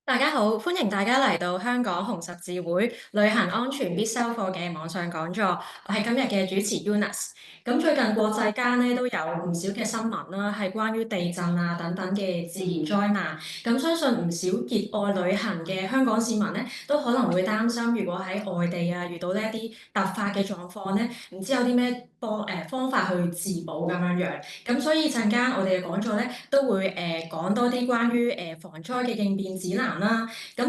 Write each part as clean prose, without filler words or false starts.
大家好，歡迎大家嚟到香港紅十字會旅行安全必修課嘅網上講座。我係今日嘅主持 Unis。咁最近國際間咧都有唔少嘅新聞啦，係關於地震啊等等嘅自然災難。咁相信唔少熱愛旅行嘅香港市民咧，都可能會擔心，如果喺外地啊遇到呢一啲突發嘅狀況咧，唔知有啲咩方法去自保咁樣樣。咁所以陣間我哋嘅講座咧都會講多啲關於防災嘅應變指南啦。咁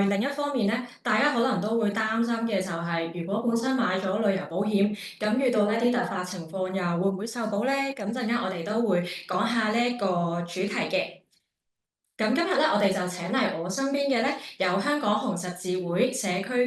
另一方面咧，大家可能都會擔心嘅就係，如果本身買咗旅遊保險，咁遇到呢啲突發情況又會唔會受保咧？咁陣間我哋都會講下呢一個主題嘅。咁今日咧，我哋就請嚟我身邊嘅咧，有香港紅十字會社區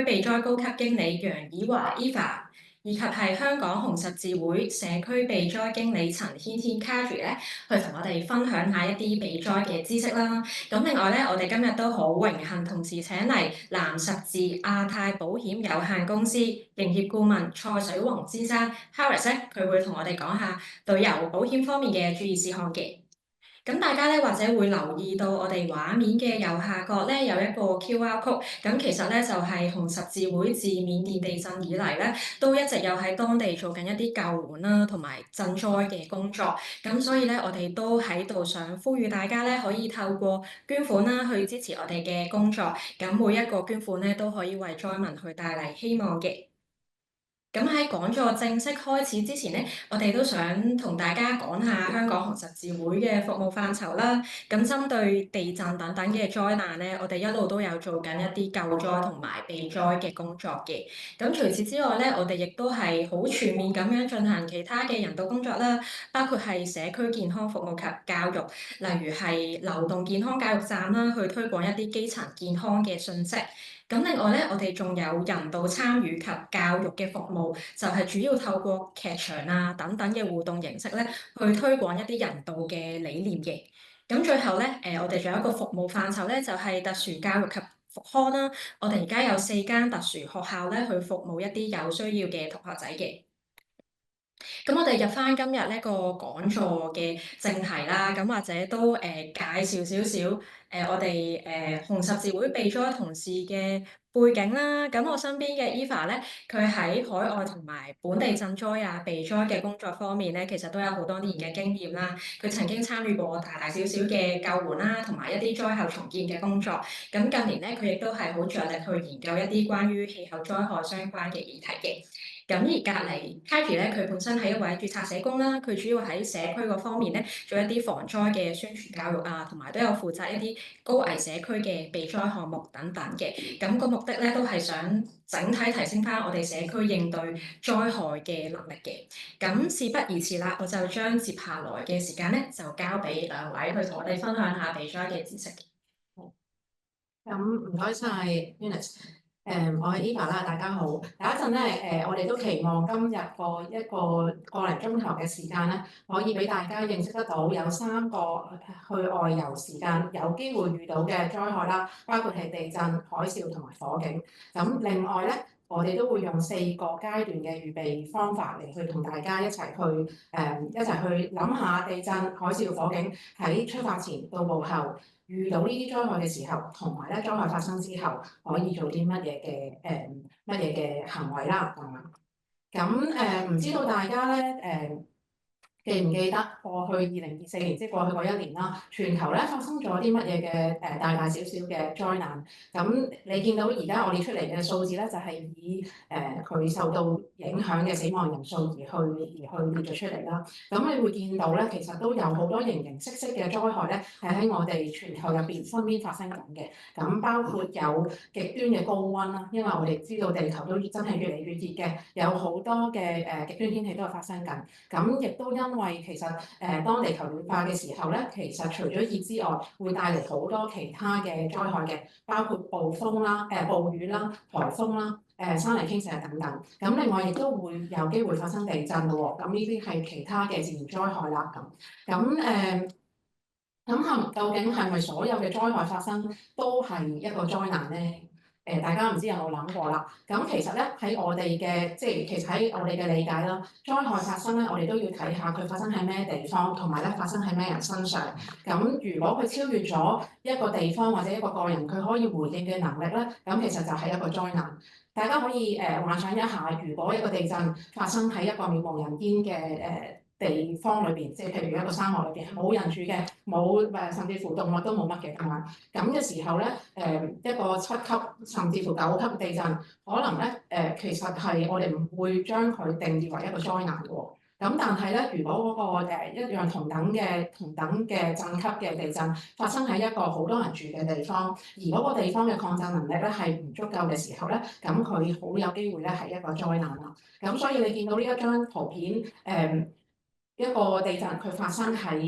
避災高級經理楊以華 Eva，以及係香港紅十字會社區避災經理陳軒軒 Cathy 咧，去同我哋分享下一啲避災嘅知識啦。咁另外咧，我哋今日都好榮幸同時請嚟藍十字亞太保險有限公司營業顧問蔡水宏先生 Harris 咧，佢會同我哋講下旅遊保險方面嘅注意事項嘅。咁大家咧或者會留意到我哋畫面嘅右下角咧有一個 QR code，咁其實咧就係紅十字會自緬甸地震以嚟咧都一直有喺當地做緊一啲救援啦同埋賑災嘅工作，咁所以咧我哋都喺度想呼籲大家咧可以透過捐款啦去支持我哋嘅工作，咁每一個捐款咧都可以為災民去帶嚟希望嘅。咁喺講座正式開始之前咧，我哋都想同大家講下香港紅十字會嘅服務範疇啦。咁針對地震等等嘅災難咧，我哋一路都有做緊一啲救災同埋避災嘅工作嘅。咁除此之外咧，我哋亦都係好全面咁樣進行其他嘅人道工作啦，包括係社區健康服務及教育，例如係流動健康教育站啦，去推廣一啲基層健康嘅信息。咁另外咧，我哋仲有人道參與及教育嘅服務，就係主要透過劇場啊等等嘅互動形式咧，去推廣一啲人道嘅理念嘅。咁最後咧，我哋仲有一個服務範疇咧，就係特殊教育及復康啦。我哋而家有4間特殊學校咧，去服務一啲有需要嘅同學仔嘅。咁我哋入翻今日呢個講座嘅正題啦，咁或者都介紹少少我哋紅十字會避災同事嘅背景啦。咁我身邊嘅 Eva 咧，佢喺海外同埋本地賑災啊避災嘅工作方面咧，其實都有好多年嘅經驗啦。佢曾經參與過大大小小嘅救援啦，同埋一啲災後重建嘅工作。咁近年咧，佢亦都係好着力去研究一啲關於氣候災害相關嘅議題嘅。咁而隔離 Cathy 咧，佢本身係一位註冊社工啦，佢主要喺社區嗰方面咧做一啲防災嘅宣傳教育啊，同埋都有負責一啲高危社區嘅避災項目等等嘅。咁個目的咧都係想整體提升翻我哋社區應對災害嘅能力嘅。咁事不宜遲啦，我就將接下來嘅時間咧就交俾兩位去同我哋分享下避災嘅知識。咁唔該晒 Eunice。我係 Eva 啦，大家好。第一陣咧，我哋都期望今日個零鐘頭嘅時間咧，可以俾大家認識得到有3個去外遊時間有機會遇到嘅災害啦，包括係地震、海嘯同埋火警。咁另外咧，我哋都會用4個階段嘅預備方法嚟去同大家一齊去諗下地震、海嘯、火警喺出發前到埗後，遇到呢啲災害嘅時候，同埋咧災害發生之後，可以做啲乜嘢嘅行為啦咁樣。咁唔知道大家咧記唔記得過去2024年，即係過去嗰一年啦，全球咧發生咗啲乜嘢嘅大大小小嘅災難？咁你見到而家我哋出嚟嘅數字咧，就係以佢受到影響嘅死亡人數而去列咗出嚟啦。咁你會見到咧，其實都有好多形形色色嘅災害咧，係喺我哋全球入邊身邊發生緊嘅。咁包括有極端嘅高溫啦，因為我哋知道地球都真係越嚟越熱嘅，有好多嘅極端天氣都係發生緊。咁亦都因為其實當地球暖化嘅時候咧，其實除咗熱之外，會帶嚟好多其他嘅災害嘅，包括暴風啦、暴雨啦、颱風啦、山泥傾瀉等等。咁另外亦都會有機會發生地震嘅喎。咁呢啲係其他嘅自然災害啦。咁究竟係咪所有嘅災害發生都係一個災難咧？大家唔知有冇諗過啦？咁其實咧喺我哋嘅其實喺我哋嘅理解啦，災害發生咧，我哋都要睇下佢發生喺咩地方，同埋咧發生喺咩人身上。咁如果佢超越咗一個地方或者一個個人佢可以回應嘅能力咧，咁其實就係一個災難。大家可以幻想一下，如果一個地震發生喺一個渺無人煙嘅地方裏邊，即係譬如一個沙漠裏邊，冇人住嘅，冇甚至乎動物都冇乜嘅咁樣。咁嘅時候咧，一個7級甚至乎9級嘅地震，可能咧其實係我哋唔會將佢定義為一個災難嘅喎。咁但係咧，如果嗰個一樣同等嘅震級嘅地震發生喺一個好多人住嘅地方，而嗰個地方嘅抗震能力咧係唔足夠嘅時候咧，咁佢好有機會咧係一個災難啦。咁所以你見到呢一張圖片，一個地震佢發生喺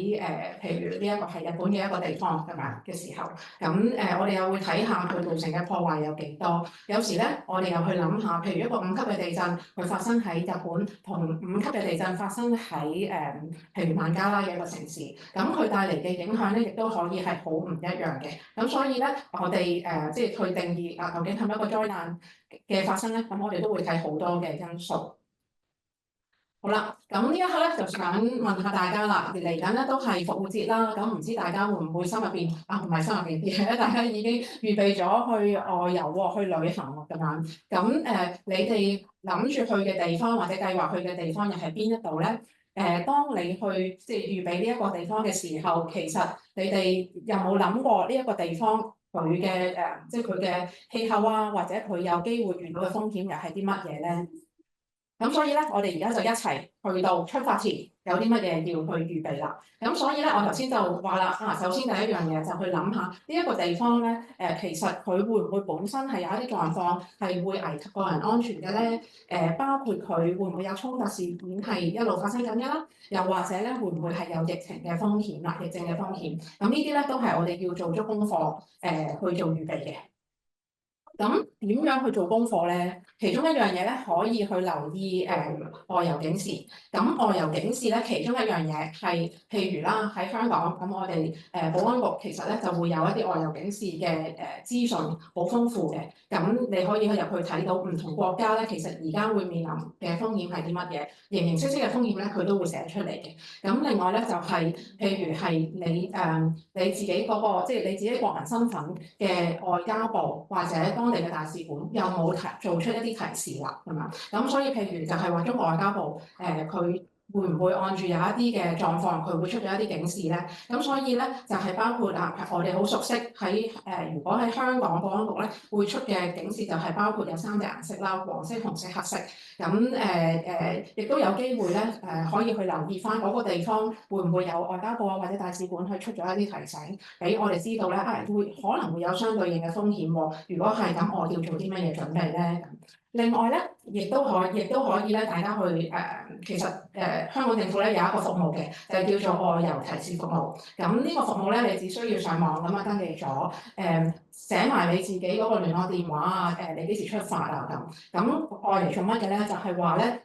譬如呢一個係日本嘅一個地方係咪嘅時候，咁我哋又會睇下佢造成嘅破壞有幾多。有時咧，我哋又去諗下，譬如一個5級嘅地震，佢發生喺日本，同5級嘅地震發生喺譬如孟加拉嘅一個城市，咁佢帶嚟嘅影響咧，亦都可以係好唔一樣嘅。咁所以咧，我哋即係去定義究竟係咪一個災難嘅發生咧，咁我哋都會睇好多嘅因素。好啦，咁呢一刻咧就想問下大家啦，嚟緊咧都係復活節啦，咁唔知大家會唔會心入邊唔係心入邊啲咧，大家已經預備咗去外遊喎，去旅行喎咁樣。咁你哋諗住去嘅地方或者計劃去嘅地方又係邊一度咧？當你去即係預備呢一個地方嘅時候，其實你哋有冇諗過呢一個地方佢嘅即係佢嘅氣候啊，或者佢有機會遇到嘅風險又係啲乜嘢咧？咁所以咧，我哋而家就一齊去到出發前有啲乜嘢要去預備啦。咁所以咧，我頭先就話啦，首先第一樣嘢就去諗下呢一個地方咧，其實佢會唔會本身係有一啲狀況係會危及個人安全嘅咧？包括佢會唔會有衝突事件係一路發生緊嘅啦？又或者咧，會唔會係有疫情嘅風險啦、疫症嘅風險？咁呢啲咧都係我哋要做足功課去做預備嘅。咁點樣去做功課咧？其中一樣嘢咧，可以去留意外遊警示。咁外遊警示咧，其中一樣嘢係譬如啦，喺香港咁，我哋保安局其實咧就會有一啲外遊警示嘅資訊，好豐富嘅。咁你可以入去睇到唔同國家咧，其實而家會面臨嘅風險係啲乜嘢，形形色色嘅風險咧，佢都會寫出嚟嘅。咁另外咧就係、譬如係你自己嗰個即係你自己國民身份嘅外交部或者當地嘅大使館有冇做出一啲提示啦，係嘛？咁所以譬如就係話中國外交部佢會唔會按住有一啲嘅狀況，佢會出咗一啲警示咧？咁所以咧就係包括我哋好熟悉喺如果喺香港保安局咧會出嘅警示就係包括有3隻顏色啦，黃色、紅色、黑色。咁亦都有機會咧可以去留意翻嗰個地方會唔會有外交部啊或者大使館去出咗一啲提醒，俾我哋知道咧可能會有相對應嘅風險喎。如果係咁，我要做啲乜嘢準備咧？另外咧，亦都可以咧，大家去其實香港政府咧有一個服務嘅，就叫做外遊提示服務。咁呢個服務咧，你只需要上網咁登記咗，寫埋你自己嗰個聯絡電話啊，你幾時出發啊咁。咁愛嚟做乜嘅咧？就係話咧，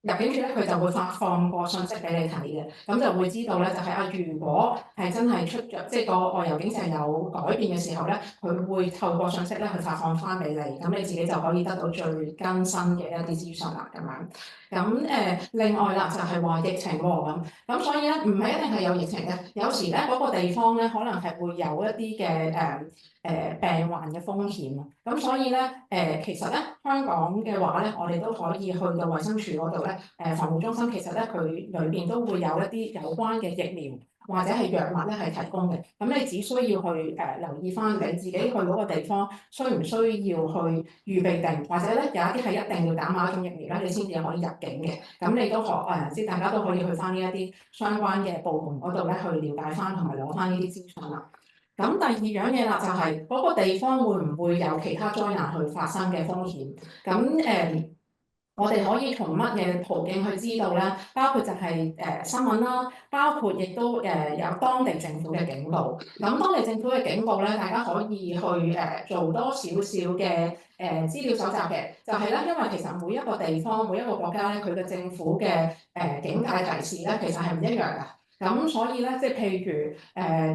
入境處咧，佢就會發放個信息俾你睇嘅，咁就會知道咧，就係如果係真係出咗即係個外遊警示有改變嘅時候咧，佢會透過信息咧去發放翻俾你，咁你自己就可以得到最更新嘅一啲資訊啦，咁樣。咁另外啦，就係話疫情喎咁所以咧唔係一定係有疫情嘅，有時咧嗰個地方咧可能係會有一啲嘅病患嘅風險啊，咁所以咧其實咧香港嘅話咧，我哋都可以去到衛生署嗰度咧防護中心，其實咧佢裏邊都會有一啲有關嘅疫苗或者係藥物咧係提供嘅，咁你只需要去留意翻你自己去嗰個地方需唔需要去預備定，或者咧有一啲係一定要打某一種疫苗咧，你先至可以入境嘅，咁你都即係大家都可以去翻呢一啲相關嘅部門嗰度咧去了解翻同埋攞翻呢啲資訊啦。咁第二樣嘢啦，就係嗰個地方會唔會有其他災難去發生嘅風險？咁我哋可以從乜嘢途徑去知道咧？包括就係新聞啦，包括亦都有當地政府嘅警告。咁當地政府嘅警告咧，大家可以去做多少少嘅資料搜集嘅，就係咧，因為其實每一個地方、每一個國家咧，佢嘅政府嘅警戒提示咧，其實係唔一樣㗎。咁所以咧，即係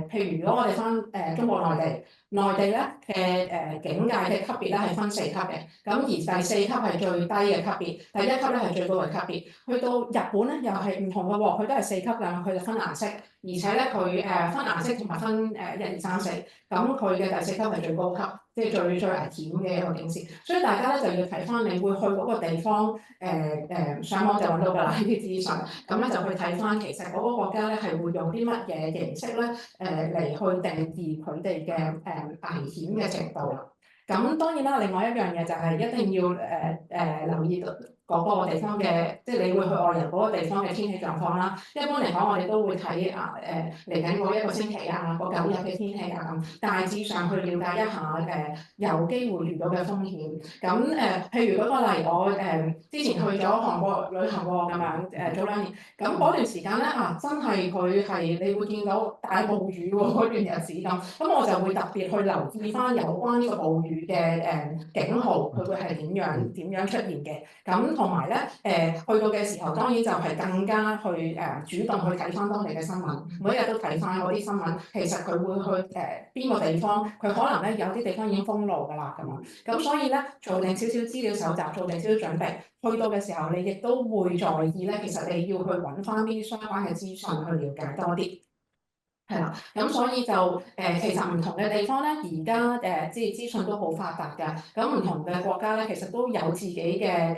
譬如如果我哋返中國內地，內地咧嘅警戒嘅級別咧係分4級嘅，咁而第4級係最低嘅級別，第1級咧係最高嘅級別。去到日本咧又係唔同嘅喎，佢都係4級㗎，佢就分顏色，而且咧佢分顏色同埋分1、2、3、4，咁佢嘅第4級係最高級，即係最危險嘅一個警示。所以大家咧就要睇翻你會去嗰個地方，上網就揾到㗎啦呢啲資訊，咁咧就去睇翻其實嗰個國家咧係會用啲乜嘢形式咧嚟去定義佢哋嘅危險嘅程度啦。咁當然啦，另外一樣嘢就係一定要留意到嗰個地方嘅，即係你會去外遊嗰個地方嘅天氣狀況啦。一般嚟講，我哋都會睇嚟緊嗰1個星期啊，嗰9日嘅天氣啊咁，大致上去了解一下有機會遇到嘅風險。咁譬如舉個例，我之前去咗韓國旅行喎，咁樣早2年，咁嗰段時間咧真係佢係你會見到大暴雨喎嗰段日子咁我就會特別去留意翻有關呢個暴雨嘅警號，佢會係點樣出現嘅。咁同埋咧去到嘅時候，當然就係更加去主動去睇翻當地嘅新聞，每一日都睇翻嗰啲新聞。其實佢會去邊個地方，佢可能咧有啲地方已經封路㗎啦咁樣。咁所以咧做定少少資料搜集，做定少少準備，去到嘅時候你亦都會在意咧，其實你要去揾翻啲相關嘅資訊去了解多啲。係啦，咁所以就其實唔同嘅地方咧，而家即係資訊都好發達㗎。咁唔同嘅國家咧，其實都有自己嘅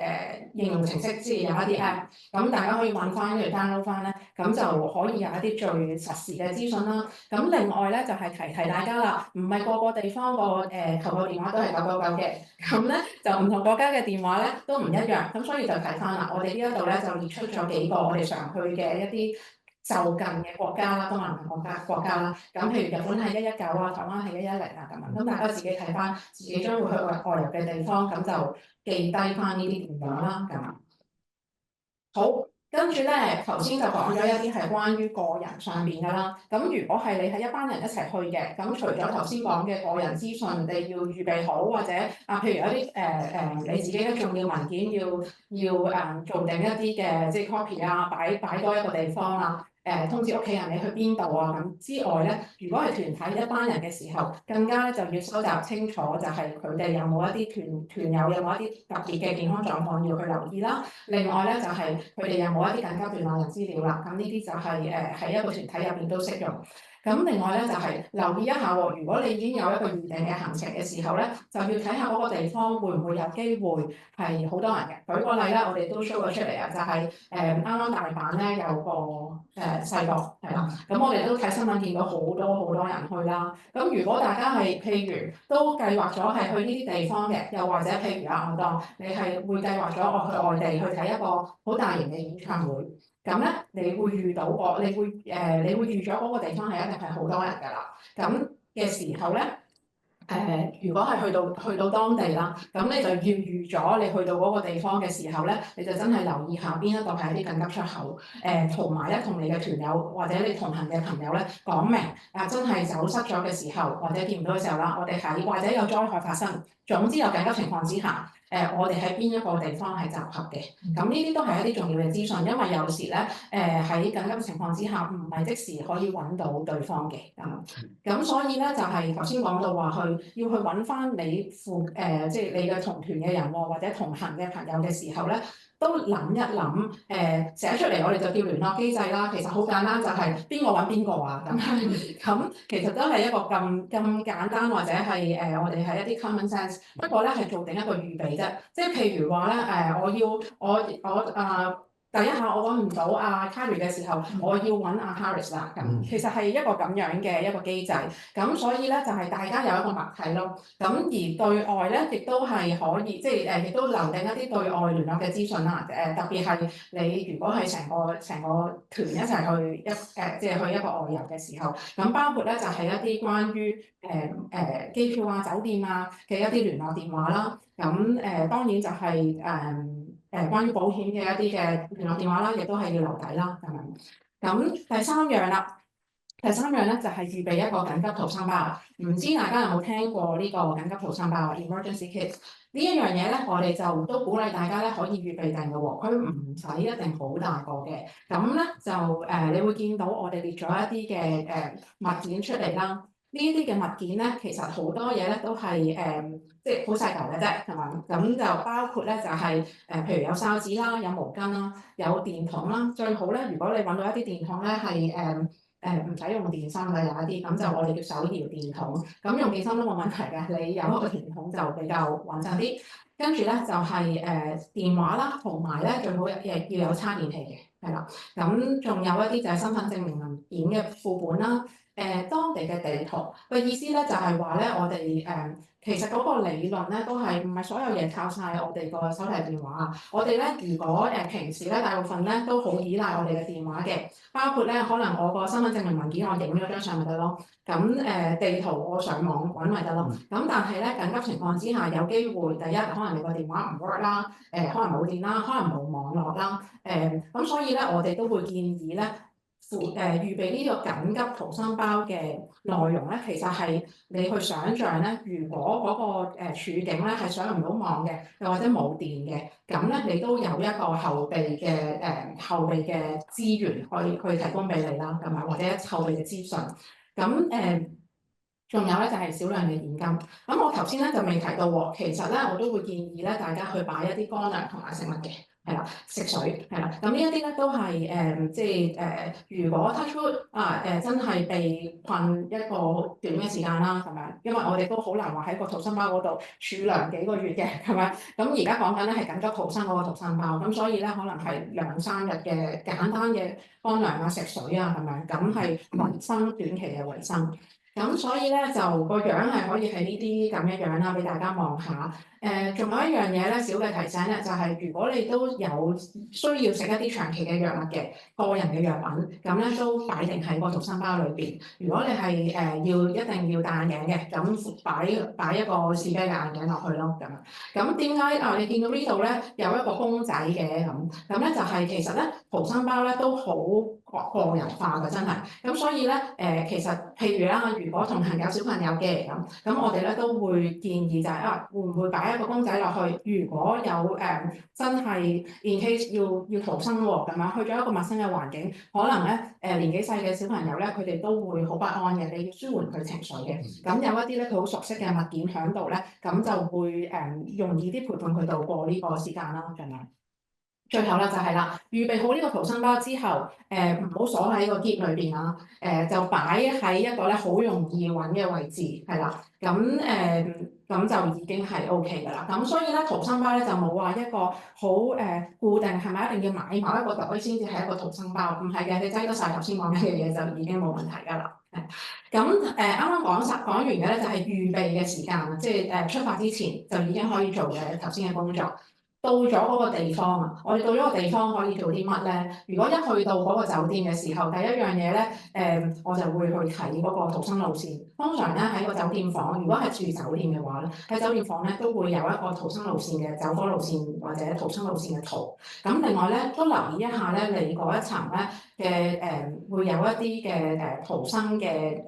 應用程式，即係有一啲 app，咁大家可以揾翻跟住 download 翻咧，咁就可以有一啲最實時嘅資訊啦。咁另外咧就係提大家啦，唔係個個地方個求救電話都係999嘅，咁咧就唔同國家嘅電話咧都唔一樣，咁所以就睇翻啦。我哋呢一度咧就列出咗幾個我哋常去嘅一啲就近嘅國家啦，東南亞國家啦，咁譬如日本係119啊，台灣係110啊咁樣，咁大家自己睇翻自己將會去外遊嘅地方，咁就記低翻呢啲電話啦咁。好，跟住咧頭先就講咗一啲係關於個人上面㗎啦。咁如果係你係一班人一齊去嘅，咁除咗頭先講嘅個人資訊，你要預備好，或者譬如一啲你自己嘅重要文件要做定一啲嘅即係 copy 啊，擺多一個地方啊。通知屋企人你去邊度啊咁之外咧，如果係團體一班人嘅時候，更加咧就要收集清楚，就係佢哋有冇一啲團友有冇一啲特別嘅健康狀況要去留意啦。另外咧就係佢哋有冇一啲緊急聯絡人資料啦。咁呢啲就係喺一個團體入邊都適用。咁另外咧就係留意一下喎，如果你已經有一個預定嘅行程嘅時候咧，就要睇下嗰個地方會唔會有機會係好多人嘅。舉個例啦，我哋都 show 咗出嚟啊，就係啱啱大阪咧有個世博係啦，咁我哋都睇新聞見到好多人去啦。咁如果大家係譬如都計劃咗係去呢啲地方嘅，又或者譬如我當你係會計劃咗我去外地去睇一個好大型嘅演唱會。咁咧，你會預咗嗰個地方係一定係好多人㗎啦。咁嘅時候咧，如果係去到當地啦，咁你就要預咗你去到嗰個地方嘅時候咧，你就真係留意下邊一度係一啲緊急出口。同埋咧，同你嘅團友或者你同行嘅朋友咧講明，真係走失咗嘅時候，或者見唔到嘅時候啦，我哋或者有災害發生，總之有緊急情況之下。我哋喺邊一個地方係集合嘅，咁呢啲都係一啲重要嘅資訊，因為有時咧，喺緊急情況之下，唔係即時可以揾到對方嘅，咁所以咧就係頭先講到話要去揾翻你即係你嘅同團嘅人喎，或者同行嘅朋友嘅時候咧。都諗一諗，寫出嚟我哋就叫聯絡機制啦。其實好簡單，就係邊個揾邊個啊咁其實都係一個咁簡單，或者係我哋係一啲 common sense。不過咧係做定一個預備啫，即係譬如話咧第一下我揾唔到Carrie 嘅時候，我要揾Harris 啦。咁其實係一個咁樣嘅一個機制。咁所以咧就係大家有一個默契咯。咁而對外咧亦都係可以，即係亦都留定一啲對外聯絡嘅資訊啦。特別係你如果係成個團一齊去即係去一個外遊嘅時候，咁包括咧就係一啲關於機票啊、酒店啊嘅一啲聯絡電話啦。咁當然就係關於保險嘅一啲嘅聯絡電話啦，亦都係要留底啦咁樣。咁第三樣咧就係預備一個緊急逃生包。唔知大家有冇聽過呢個緊急逃生包 （emergency kit） 呢一樣嘢咧？我哋就都鼓勵大家咧可以預備定嘅喎，佢唔使一定好大個嘅。咁咧就你會見到我哋列咗一啲嘅物件出嚟啦。呢啲嘅物件咧，其實好多嘢咧都係即係好細嚿嘅啫，係咪？咁就包括咧就係譬如有哨子啦，有毛巾啦，有電筒啦。最好咧，如果你揾到一啲電筒咧係唔使用電芯嘅，有一啲咁就我哋叫手搖電筒，咁用電芯都冇問題嘅，你有一個電筒就比較穩陣啲。跟住咧就係電話啦，同埋咧最好要有叉電器嘅，係啦。咁仲有一啲就係身份證明文件嘅副本啦。當地嘅地圖個意思咧就係話咧，我哋其實嗰個理論咧都係唔係所有嘢靠晒我哋個手提電話啊？我哋咧如果平時咧大部分咧都好依賴我哋嘅電話嘅，包括咧可能我個身份證明文件我影咗張相咪得咯，咁地圖我上網揾咪得咯。咁但係咧緊急情況之下有機會，第一可能你個電話唔 work 啦，可能冇電啦，可能冇網絡啦，咁所以咧我哋都會建議咧。預備呢個緊急逃生包嘅內容咧，其實係你去想像咧，如果嗰個處境咧係上唔到網嘅，又或者冇電嘅，咁咧你都有一個後備嘅資源去提供俾你啦，咁樣或者後備嘅資訊。咁仲有咧就係少量嘅現金。咁我頭先咧就未提到喎，其實咧我都會建議咧大家去擺一啲乾糧同埋食物嘅。係啦，食水係啦，咁呢一啲咧都係即係如果 touch wood 真係被困一個短嘅時間啦，係咪？因為我哋都好難話喺個逃生包嗰度儲糧幾個月嘅，係咪？咁而家講緊咧係緊急逃生嗰個逃生包，咁所以咧可能係2-3日嘅簡單嘅乾糧啊、食水啊，係咪？咁係維生短期嘅維生。咁所以咧就個樣係可以係呢啲咁嘅樣啦，俾大家望下。仲有一樣嘢咧，小嘅提醒咧，就係如果你都有需要食一啲長期嘅藥物嘅個人嘅藥品，咁咧都擺定喺個逃生包裏邊。如果你係一定要戴眼鏡嘅，咁擺一個試劑嘅眼鏡落去咯，咁點解你見到呢度咧有一個公仔嘅咁咧就係其實咧逃生包咧都好個人化嘅，真係。咁所以咧其實譬如啦，如果同行有小朋友嘅咁我哋咧都會建議就係會唔會擺一個公仔落去？如果有真係 in case 要逃生喎，咁樣去咗一個陌生嘅環境，可能咧年紀細嘅小朋友咧，佢哋都會好不安嘅，你要舒緩佢情緒嘅。咁有一啲咧佢好熟悉嘅物件喺度咧，咁就會容易啲陪伴佢度過呢個時間啦，咁樣。最後啦就係啦，預備好呢個逃生包之後，唔好鎖喺個篋裏邊啦，就擺喺一個咧好容易揾嘅位置，係啦，咁就已經係 OK 㗎啦。咁所以咧逃生包咧就冇話一個好固定係咪一定要買某一個袋先至係一個逃生包，唔係嘅，你擠得晒頭先講嘅嘢就已經冇問題㗎啦。咁啱啱講完嘅咧就係預備嘅時間，即係出發之前就已經可以做嘅頭先嘅工作。到咗嗰個地方啊，我哋到咗個地方可以做啲乜咧？如果一去到嗰個酒店嘅時候，第一樣嘢咧，我就會去睇嗰個逃生路線。通常咧喺個酒店房，如果係住酒店嘅話咧，喺酒店房咧都會有一個逃生路線嘅走火路線或者逃生路線嘅圖。咁另外咧都留意一下咧，你嗰一層咧嘅會有一啲嘅逃生嘅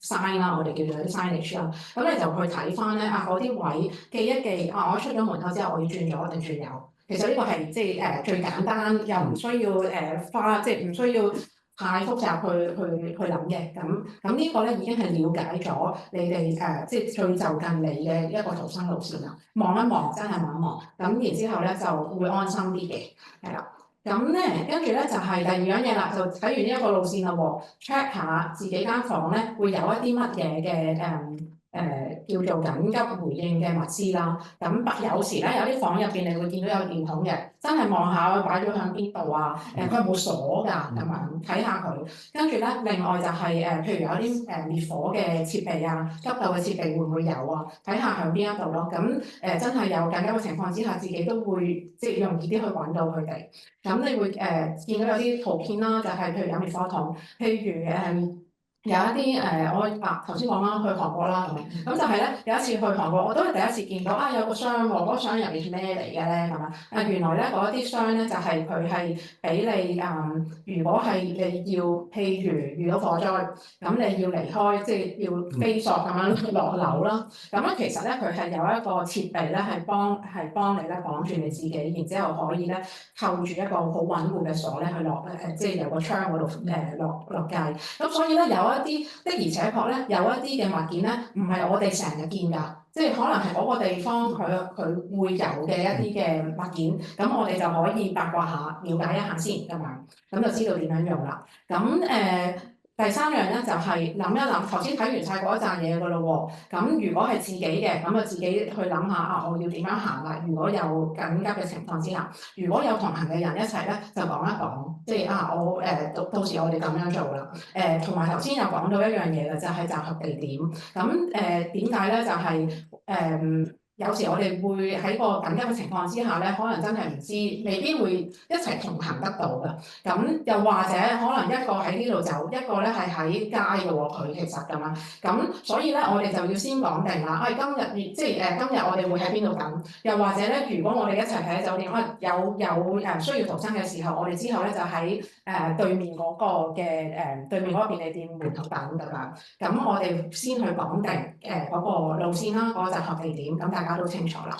sign 啦，我哋叫做啲 signage 啦。咁你就去睇翻咧嗰啲位記一記我出咗門口之後我要轉左定轉右。其實呢個係即係最簡單，又唔需要即係唔需要太複雜去諗嘅。咁呢個咧已經係了解咗你哋即係最就近你嘅一個逃生路線啦。望一望，真係望一望。咁然之後咧就會安心啲嘅，係啦。咁咧，跟住咧就係第二樣嘢啦，就睇完呢一個路線啦喎，check 下自己間房咧會有一啲乜嘢嘅叫做緊急回應嘅物資啦。咁有時咧有啲房入邊你會見到有電筒嘅，真係望下擺咗喺邊度啊？佢有冇鎖㗎？咁樣睇下佢。跟住咧，另外就係譬如有啲滅火嘅設備啊，急救嘅設備會唔會有啊？睇下喺邊一度咯。咁真係有緊急嘅情況之下，自己都會即係容易啲去揾到佢哋。咁你會見到有啲圖片啦，就係譬如有滅火筒，譬如有一啲我頭先講啦，去韓國啦咁就係咧有一次去韓國，我都係第一次見到有個箱喎，嗰個箱入面係咩嚟嘅咧咁樣？原來咧嗰啲箱咧就係佢係俾你如果係你要譬如遇到火災，咁你要離開，即係要飛索咁樣落樓啦。咁咧其實咧佢係有一個設備咧係幫你咧綁住你自己，然之後可以咧扣住一個好穩固嘅鎖咧去落即係由個窗嗰度落街。咁所以咧有一一啲的而且確咧，有一啲嘅物件咧，唔係我哋成日見㗎，即係可能係嗰個地方佢會有嘅一啲嘅物件，咁我哋就可以八卦下、了解一下先咁樣，咁就知道點樣用啦。咁第三樣咧就係諗一諗，頭先睇完晒嗰一紮嘢㗎咯喎。咁如果係自己嘅，咁就自己去諗下啊，我要點樣行啦？如果有緊急嘅情況之下，如果有同行嘅人一齊咧，就講一講，即係啊，我到時我哋咁樣做啦。同埋頭先有講到一樣嘢嘅，就係集合地點。咁點解咧？就係有時我哋會喺個緊急嘅情況之下咧，可能真係唔知，未必會一齊同行得到嘅。咁又或者可能一個喺呢度走，一個咧係喺街嘅喎，佢其實咁樣。咁所以咧，我哋就要先講定啦。今日即係今日我哋會喺邊度等？又或者咧，如果我哋一齊喺酒店，有需要逃生嘅時候，我哋之後咧就喺對面嗰個嘅對面嗰個便利店門口等咁樣。咁我哋先去講定嗰個路線啦，嗰個集合地點，咁大家都清楚啦。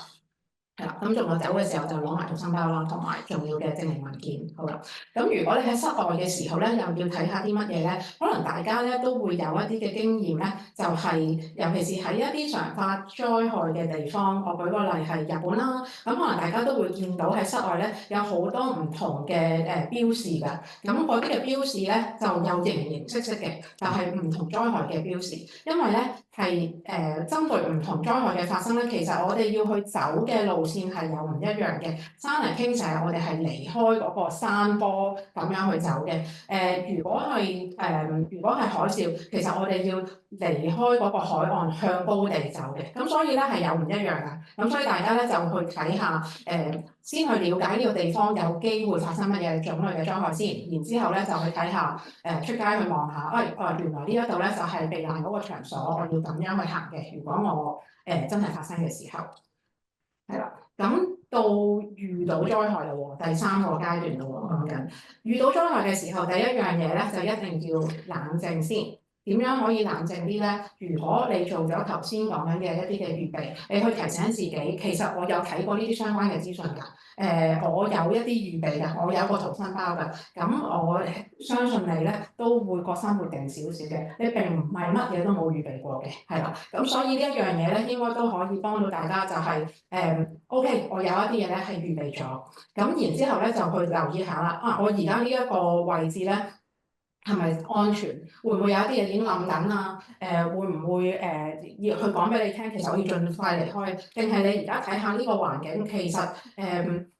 係啦，咁仲有走嘅時候就攞埋逃生包啦，同埋重要嘅證明文件。好啦，咁如果你喺室外嘅時候咧，又要睇下啲乜嘢咧？可能大家咧都會有一啲嘅經驗咧，就係尤其是喺一啲常發災害嘅地方，我舉個例係日本啦，咁可能大家都會見到喺室外咧有好多唔同嘅標示㗎，咁嗰啲嘅標示咧就有形形色色嘅，就係唔同災害嘅標示，因為咧係針對唔同災害嘅發生咧，其實我哋要去走嘅路線係有唔一樣嘅，山泥傾瀉我哋係離開嗰個山坡咁樣去走嘅。如果係海嘯，其實我哋要離開嗰個海岸向高地走嘅。咁所以咧係有唔一樣嘅。咁所以大家咧就去睇下先去了解呢個地方有機會發生乜嘢種類嘅災害先，然之後咧就去睇下出街去望下，原來呢一度咧就係避難嗰個場所，我要咁樣去行嘅。如果我真係發生嘅時候。係啦，咁到遇到災害啦喎，第三個階段啦喎，講緊遇到災害嘅時候，第一樣嘢咧就一定要冷靜先。點樣可以冷靜啲咧？如果你做咗頭先講緊嘅一啲嘅預備，你去提醒自己，其實我有睇過呢啲相關嘅資訊㗎。我有一啲預備㗎，我有個逃生包㗎。咁我相信你咧都會個心會定少少嘅。你並唔係乜嘢都冇預備過嘅，係啦。咁所以呢一樣嘢咧，應該都可以幫到大家，就係OK，我有一啲嘢咧係預備咗。咁然之後咧就去留意下啦。我而家呢一個位置咧，係咪安全？會唔會有一啲嘢已經冧緊啊？會唔會要去講俾你聽？其實我要盡快離開，定係你而家睇下呢個環境，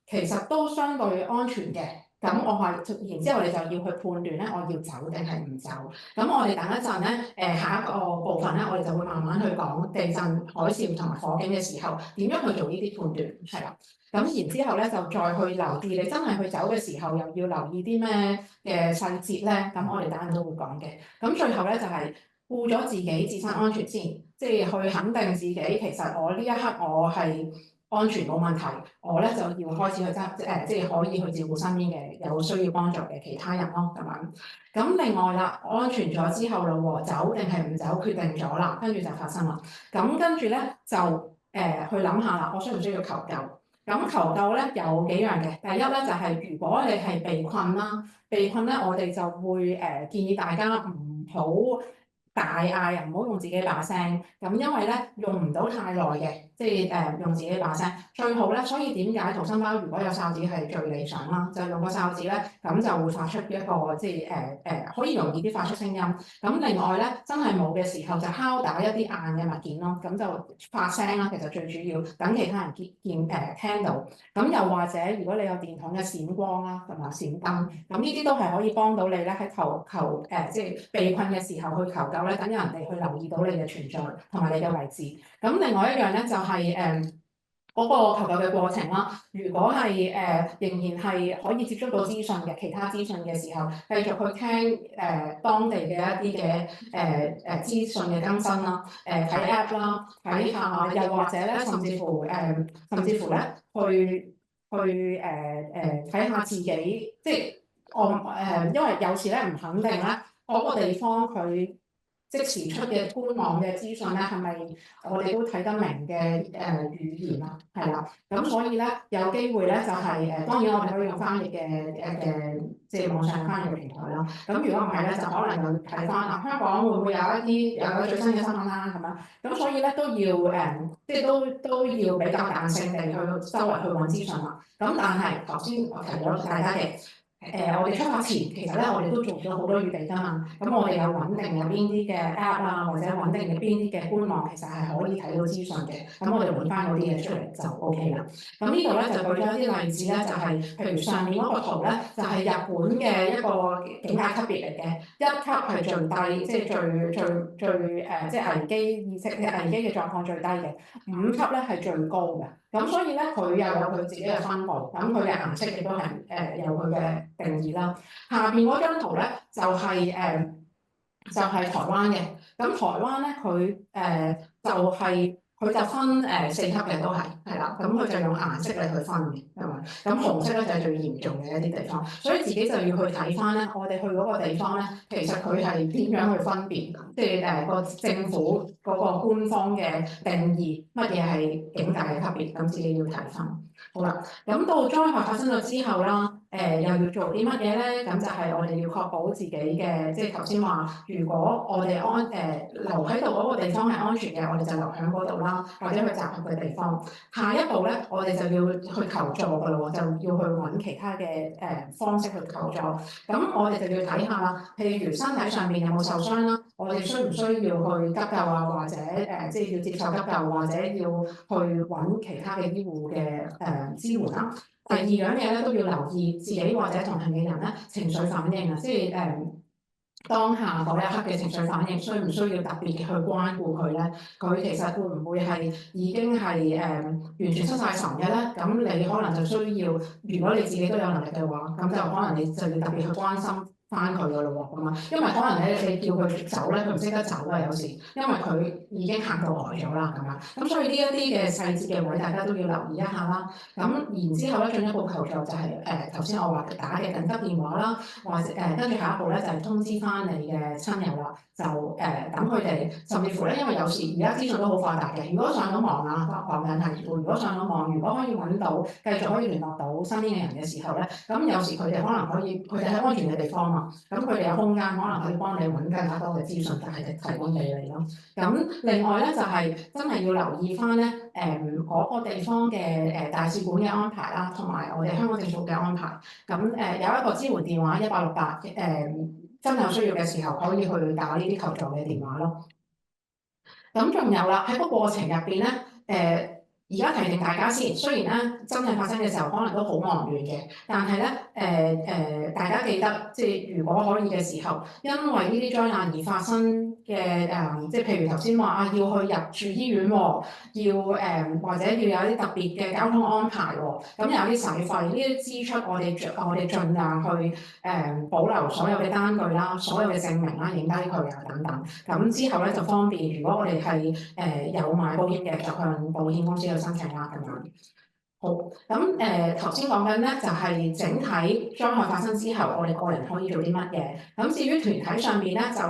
其實都相對安全嘅。咁然之後你就要去判斷咧，我要走定係唔走。咁我哋等一陣咧，下一個部分咧，我哋就會慢慢去講地震、海嘯同埋火警嘅時候點樣去做呢啲判斷，係啦。咁然之後咧，就再去留意你真係去走嘅時候，又要留意啲咩嘅細節咧？咁我哋等陣都會講嘅。咁最後咧就係顧咗自己自身安全先，即係去肯定自己，其實我呢一刻我係安全冇問題，我咧就要開始去即係可以去照顧身邊嘅有需要幫助嘅其他人咯，咁樣。咁另外啦，安全咗之後嘞喎，走定係唔走決定咗啦，跟住就發生啦。咁跟住咧就去諗下啦，我需唔需要求救？咁求救咧有幾樣嘅，第一咧就係如果你係被困啦，被困咧我哋就會建議大家唔好大嗌，又唔好用自己把聲，咁因為咧用唔到太耐嘅，即係用自己把聲最好咧。所以點解逃生包如果有哨子係最理想啦？就用個哨子咧，咁就會發出一個即係可以容易啲發出聲音。咁另外咧，真係冇嘅時候就敲打一啲硬嘅物件咯，咁就發聲啦。其實最主要等其他人聽到。咁又或者如果你有電筒嘅閃光啦，同埋閃燈，咁呢啲都係可以幫到你咧喺即係被困嘅時候去求救咧，等人哋去留意到你嘅存在同埋你嘅位置。咁另外一樣咧就係嗰個求救嘅過程啦。如果係仍然係可以接觸到資訊嘅其他資訊嘅時候，繼續去聽當地嘅一啲嘅資訊嘅更新啦，睇 app 啦，睇下又或者咧，甚至乎咧去睇下自己，即係因為有時咧唔肯定咧嗰個地方佢。即時出嘅官網嘅資訊咧，係咪我哋都睇得明嘅語言啊？係啦，咁所以咧有機會咧就係當然我哋可以用翻譯嘅即係網上翻譯嘅平台啦。咁如果唔係咧，就可能又睇翻香港會唔會有一最新嘅新聞啦咁樣。咁所以咧都要即係都要比較彈性地去周圍去揾資訊啦。咁但係頭先我提咗大家嘅。我哋出發前其實咧，我哋都做咗好多預備㗎嘛。咁我哋有穩定有邊啲嘅 app 啊，或者穩定嘅邊啲嘅官網，其實係可以睇到資訊嘅。咁我哋揾翻嗰啲嘢出嚟就 OK 啦。咁呢度咧就舉咗一啲例子咧，就係譬如上面嗰個圖咧，就係日本嘅一個警戒級別嚟嘅，一級係最低，即係最即係危機意識、危機嘅狀況最低嘅，5級咧係最高嘅。咁所以咧，佢又有佢自己嘅分佈，咁佢嘅顏色亦都係有佢嘅定義啦。下邊嗰張圖咧就係台灣嘅，咁台灣咧佢佢就分4級嘅都係啦，咁佢就用顏色嚟去分嘅，係咪？咁紅色咧就係最嚴重嘅一啲地方，所以自己就要去睇翻咧，我哋去嗰個地方咧，其實佢係點樣去分辨，即係個政府嗰個官方嘅定義，乜嘢係警戒嘅級別，咁自己要睇翻。好啦，咁到災害發生咗之後啦，又要做啲乜嘢咧？咁就係我哋要確保自己嘅，即係頭先話，如果我哋留喺度嗰個地方係安全嘅，我哋就留喺嗰度啦，或者去集合嘅地方。下一步咧，我哋就要去求助㗎咯喎，就要去揾其他嘅方式去求助。咁我哋就要睇下啦，譬如身體上面有冇受傷啦，我哋需唔需要去急救啊，或者即係要接受急救，或者要去揾其他嘅醫護嘅支援啦。第二樣嘢咧都要留意自己或者同行嘅人咧情緒反應啊，即係當下嗰一刻嘅情緒反應，需唔需要特別去關顧佢咧？佢其實會唔會係已經係完全失晒神嘅咧？咁你可能就需要，如果你自己都有能力嘅話，咁就可能你就要特別去關心翻佢㗎咯喎，咁啊，因為可能你叫佢走咧，佢唔識得走啊，有時，因為佢已經行到呆咗啦，咁樣，咁所以呢一啲嘅細節嘅位，大家都要留意一下啦。咁然之後咧，進一步求助就係頭先我話打嘅緊急電話啦，或者跟住下一步咧就係通知翻你嘅親友啦，就等佢哋，甚至乎咧，因為有時而家資訊都好發達嘅，如果上到網啊，講緊係如果上到網，如果可以揾到，繼續可以聯絡到身邊嘅人嘅時候咧，咁有時佢哋可能可以，佢哋喺安全嘅地方嘛，咁佢哋有空間，可能可以幫你揾更加多嘅資訊，但係提供俾你咯。咁另外咧就係真係要留意翻咧，嗰個地方嘅大使館嘅安排啦，同埋我哋香港政府嘅安排。咁有一個支援電話1868，真係有需要嘅時候可以去打呢啲求助嘅電話咯。咁仲有啦，喺個過程入邊咧，而家提定大家先，雖然咧真係發生嘅時候可能都好忙亂嘅，但係咧大家記得，即係如果可以嘅時候，因為呢啲災難而發生嘅即係譬如頭先話啊，要去入住醫院喎，要或者要有啲特別嘅交通安排喎，咁有啲使費，呢啲支出我哋盡量去保留所有嘅單據啦，所有嘅證明啦，影低佢啊等等，咁之後咧就方便，如果我哋係有買保險嘅，就向保險公司去申請啦咁樣。好，咁頭先講緊咧就係整體災害發生之後，我哋個人可以做啲乜嘢？咁至於團體上面咧，就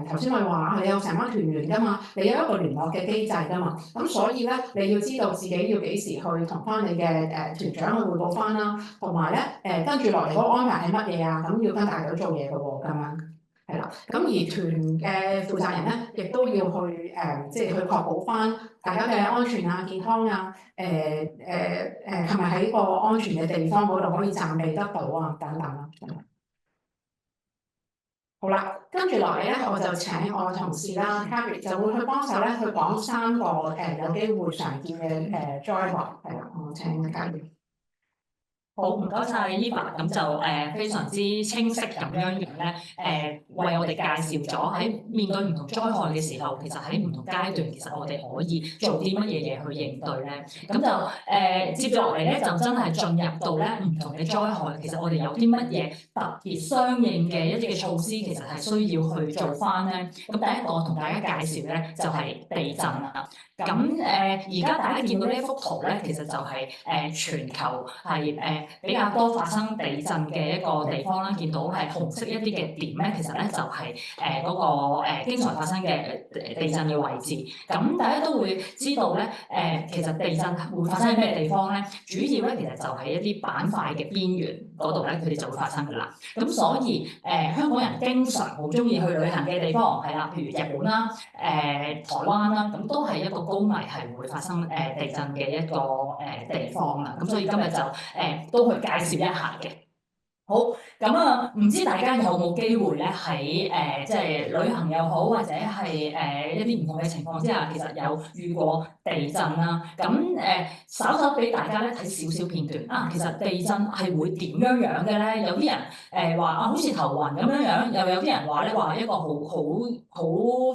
頭先我話你有成班團員㗎嘛，你有一個聯絡嘅機制㗎嘛，咁所以咧你要知道自己要幾時去同翻你嘅團長去匯報翻啦，同埋咧跟住落嚟嗰個安排係乜嘢啊？咁要跟大隊做嘢㗎喎，咁樣。係啦，咁而團嘅負責人咧，亦都要去即係去確保翻大家嘅安全啊、健康啊，係咪喺個安全嘅地方嗰度可以暫避得到啊，等等啦。好啦，跟住落嚟咧，我就請我同事啦 Carrie 就會去幫手咧，去講3個有機會常見嘅災害。係啦，我請 Carrie。好，唔該晒 Eva，咁就非常之清晰咁樣咧，為我哋介紹咗喺面對唔同災害嘅時候，其實喺唔同階段，其實我哋可以做啲乜嘢嘢去應對咧。咁就接住落嚟咧，就真係進入到咧唔同嘅災害，其實我哋有啲乜嘢特別相應嘅一啲嘅措施，其實係需要去做翻咧。咁第一個同大家介紹咧，就係地震啦。咁而家大家見到呢一幅圖咧，其實就係全球係比較多發生地震嘅一個地方啦，見到係紅色一啲嘅點咧，其實咧就係嗰個經常發生嘅地震嘅位置。咁大家都會知道咧，其實地震會發生喺咩地方咧？主要咧其實就係一啲板塊嘅邊緣嗰度咧，佢哋就會發生㗎啦。咁所以香港人經常好中意去旅行嘅地方係啦，譬如日本啦、台灣啦，咁都係一個高危係會發生地震嘅一個地方啦。咁所以今日就都去介紹一下嘅。好，咁啊，唔知大家有冇機會咧喺即係旅行又好，或者係一啲唔同嘅情況之下，其實有遇過地震啦。咁稍稍俾大家咧睇少少片段啊，其實地震係會點樣樣嘅咧？有啲人話啊，好似頭暈咁樣樣，又有啲人話咧話一個好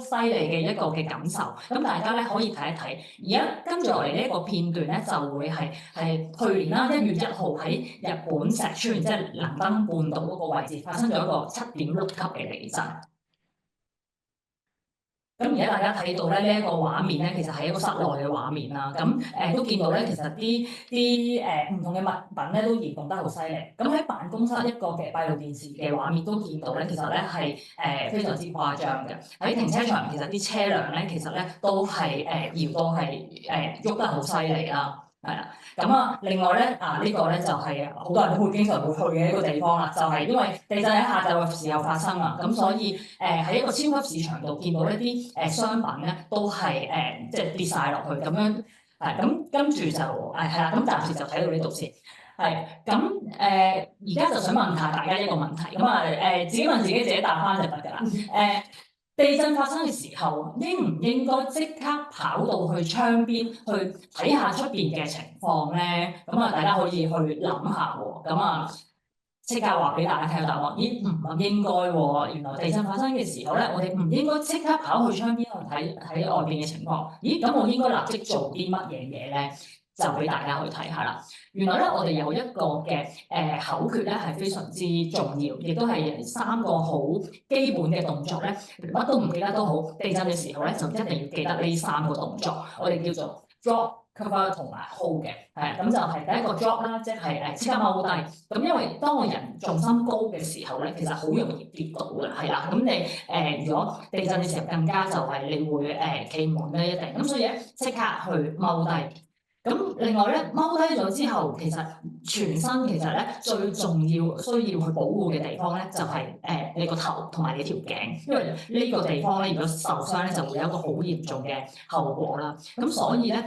犀利嘅一個嘅感受。咁大家咧可以睇一睇。而家跟住落嚟呢一個片段咧，就會係去年啦1月1號喺日本石川即係能登半島嗰個位置發生咗一個7.6級嘅地震。咁而家大家睇到咧呢一個畫面咧，其實係一個室內嘅畫面啦。咁都見到咧，其實啲唔同嘅物品咧都移動得好犀利。咁喺辦公室一個嘅閉路電視嘅畫面都見到咧，其實咧係非常之誇張嘅。喺停車場其實啲車輛咧，其實咧都係搖到係喐得好犀利啦。係啦，咁啊，另外咧呢個咧就係好多人都會經常會去嘅一個地方啦，就係因為地震喺下晝嘅時候發生啊，咁所以喺一個超級市場度見到一啲商品咧都係即係跌晒落去咁樣，咁跟住就係啦，咁暫時就睇到呢度先。係咁而家就想問下大家一個問題，咁自己問自己答翻就得㗎啦。地震發生嘅時候，應唔應該即刻跑到去窗邊去睇下出邊嘅情況咧？咁大家可以去諗下喎。咁即刻話俾大家聽個答案。咦，唔應該喎。原來地震發生嘅時候咧，我哋唔應該即刻跑去窗邊去睇外邊嘅情況。咦，咁我應該立即做啲乜嘢嘢咧？就俾大家去睇下啦。原來咧，我哋有一個嘅口訣咧，係非常之重要，亦都係3個好基本嘅動作咧。乜都唔記得都好，地震嘅時候咧，就一定要記得呢3個動作。我哋叫做 drop、cover 同埋 hold 嘅。咁就係第一個 drop 啦，即係即刻踎低。咁因為當個人重心高嘅時候咧，其實好容易跌倒嘅，係啦。咁你如果地震嘅時候更加就係你會企唔穩咧一定。咁所以咧，即刻去踎低。咁另外咧，踎低咗之後，其實全身其實咧最重要需要去保護嘅地方咧，就係你個頭同埋你條頸，因為呢個地方咧，如果受傷咧，就會有一個好嚴重嘅後果啦。咁所以咧，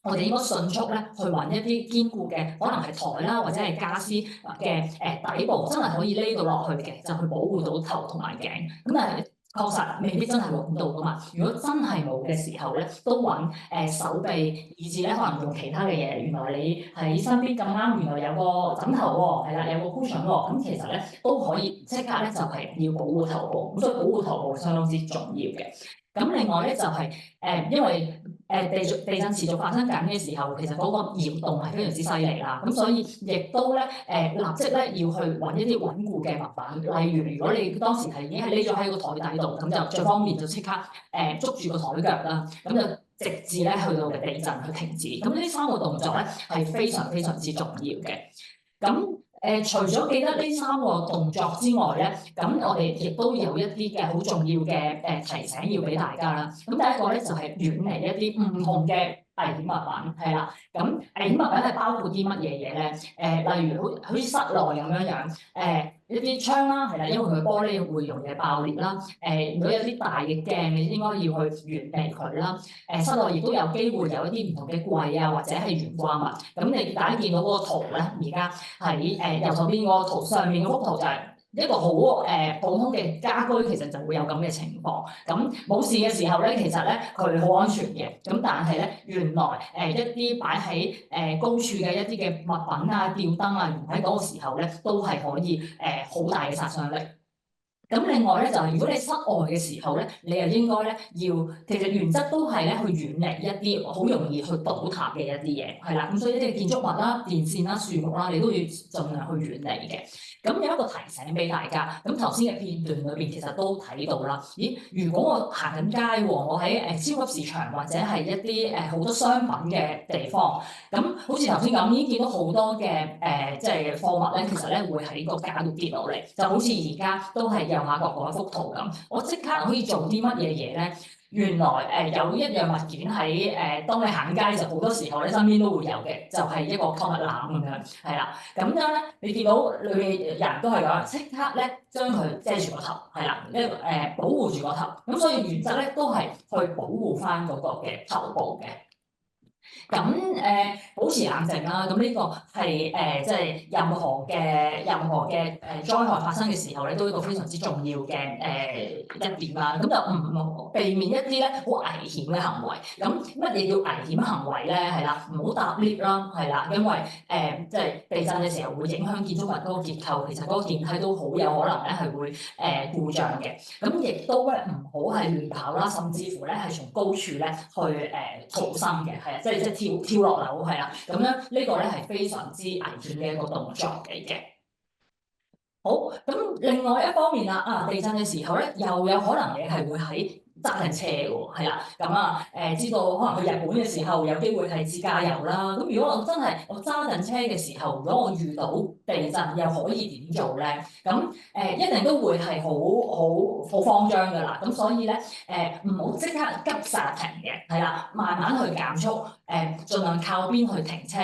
我哋應該迅速咧去揾一啲堅固嘅，可能係台啦，或者係傢俬嘅底部，真係可以匿到落去嘅，就去保護到頭同埋頸。咁但係確實未必真係揾到噶嘛。如果真係冇嘅時候咧，都揾手臂，以至咧可能用其他嘅嘢。原來你喺身邊咁啱，原來有個枕頭喎，係啦，有個 cushion 喎，咁其實咧都可以即刻咧就係要保護頭部。咁所以保護頭部相當之重要嘅。咁另外咧就係因為地震持續發生緊嘅時候，其實嗰個搖動係非常之犀利啦。咁所以亦都咧立即咧要去揾一啲穩固嘅物品，例如如果你當時係已經係匿咗喺個台底度，咁就最方便就即刻捉住個台腳啦，咁就直至咧去到嘅地震去停止。咁呢3個動作咧係非常非常之重要嘅。咁除咗記得呢3個動作之外咧，咁我哋亦都有一啲嘅好重要嘅提醒要俾大家啦。咁第一個咧就係遠離一啲唔同嘅危險物品，係啦。咁危險物品係包括啲乜嘢嘢咧？例如好似室內咁樣樣，一啲窗啦，係啦，因為佢玻璃會容易爆裂啦。如果有啲大嘅鏡，你應該要去遠離佢啦。室內亦都有機會有一啲唔同嘅櫃啊，或者係懸掛物。咁你大家見到嗰個圖咧，而家喺右手邊嗰個圖上面嗰幅圖就係一個好普通嘅家居，其實就會有咁嘅情況。咁冇事嘅時候咧，其實咧佢好安全嘅。咁但係咧，原來一啲擺喺高處嘅一啲嘅物品啊、吊燈啊，喺嗰個時候咧都係可以好大嘅殺傷力。咁另外咧就係如果你室外嘅時候咧，你又應該咧其實原則都係咧去遠離一啲好容易去倒塌嘅一啲嘢，係啦。咁所以一啲建築物啦、電線啦、樹木啦，你都要盡量去遠離嘅。咁有一個提醒俾大家，咁頭先嘅片段裏邊其實都睇到啦。咦，如果我行緊街喎，我喺超級市場或者係一啲好多商品嘅地方，咁好似頭先咁已經見到好多嘅即係貨物咧，其實咧會喺個架度跌落嚟，就好似而家都係右下角嗰一幅圖咁。我即刻可以做啲乜嘢嘢咧？原來有一樣物件喺當你行街嘅時候，好多時候咧身邊都會有嘅，就係一個購物籃咁樣，係啦。咁樣咧，你見到裏面人都係咁，即刻咧將佢遮住個頭，係啦，保護住個頭。咁所以原則咧都係去保護翻嗰個嘅頭部嘅。咁保持冷靜啦，咁呢個係即係任何嘅災害發生嘅時候咧，都一個非常之重要嘅一點啦。咁就唔避免一啲咧好危險嘅行為。咁乜嘢叫危險行為咧？係啦，唔好搭 lift 啦，係啦，因為即係地震嘅時候會影響建築物嗰個結構，其實嗰個電梯都好有可能咧係會故障嘅。咁亦都咧唔好係亂跑啦，甚至乎咧係從高處咧去逃生嘅，係啊，即係跳落樓係啦。咁樣呢個咧係非常之危險嘅一個動作嚟嘅。好，咁另外一方面啦，地震嘅時候咧，又有可能你係會喺揸緊車嘅喎，係啦，咁知道可能去日本嘅時候有機會係自駕遊啦。咁如果我真係揸緊車嘅時候，如果我遇到地震，又可以點做咧？咁一定都會係好慌張㗎啦。咁所以咧唔好即刻急剎停嘅，係啦，慢慢去減速，盡量靠邊去停車。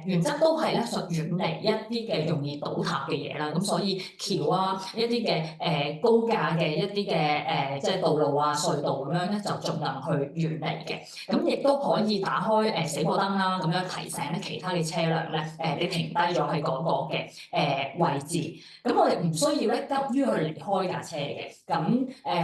原則都係咧遠離一啲嘅容易倒塌嘅嘢啦。咁所以橋啊，一啲嘅高架嘅一啲嘅即係道路啊、隧道咁樣咧，就盡量去遠離嘅。咁亦都可以打開死火燈啦，咁樣提醒咧其他嘅車輛咧，你停低咗喺嗰個嘅位置。咁我哋唔需要咧急於去離開架車嘅。咁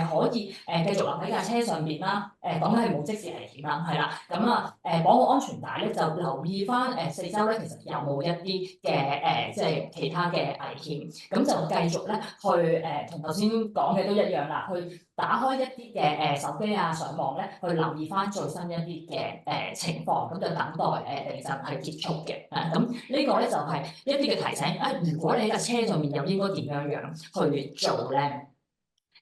可以繼續留喺架車上邊啦。講緊係冇即時危險啦，係啦。咁綁好安全帶咧，就留意翻四周咧，其實有冇一啲嘅即係其他嘅危險。咁就繼續咧去同頭先講嘅都一樣啦，去打開一啲嘅手機啊、上網咧，去留意翻最新一啲嘅情況，咁就等待地震係結束嘅。咁呢個咧就係一啲嘅提醒。如果你喺架車上面又應該點樣去做咧？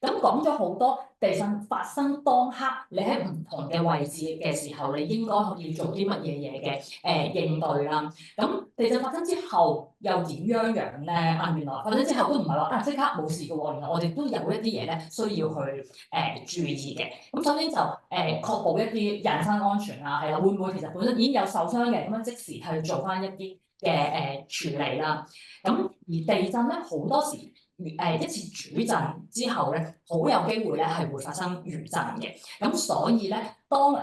咁講咗好多地震發生當刻，你喺唔同嘅位置嘅時候，你應該要做啲乜嘢嘢嘅應對啦。咁地震發生之後又點樣咧？原來發生之後都唔係話即刻冇事嘅喎，原來我哋都有一啲嘢咧需要去注意嘅。咁首先就確保一啲人身安全啊，係啦，會唔會其實本身已經有受傷嘅，咁樣即時去做翻一啲嘅處理啦。咁而地震咧好多時。一次主震之後咧，好有機會咧係會發生餘震嘅。咁所以咧，當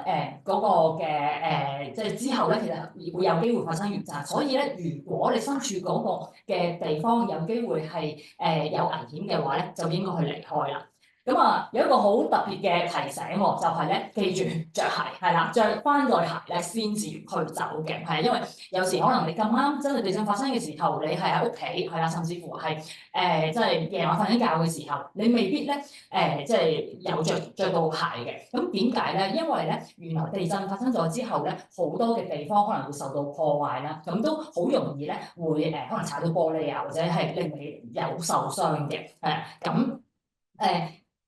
嗰個嘅即係之後咧，其實會有機會發生餘震。所以咧，如果你身處嗰個嘅地方有機會係有危險嘅話咧，就應該去離開啦。有一個好特別嘅提醒喎，就係咧記住着鞋，係啦，着翻對鞋咧先至去走嘅，係因為有時可能你咁啱真係地震發生嘅時候，你係喺屋企，係啦，甚至乎係即係夜晚瞓緊覺嘅時候，你未必咧即係有着到鞋嘅。咁點解咧？因為咧原來地震發生咗之後咧，好多嘅地方可能會受到破壞啦，咁都好容易咧會可能踩到玻璃啊，或者係令你有受傷嘅，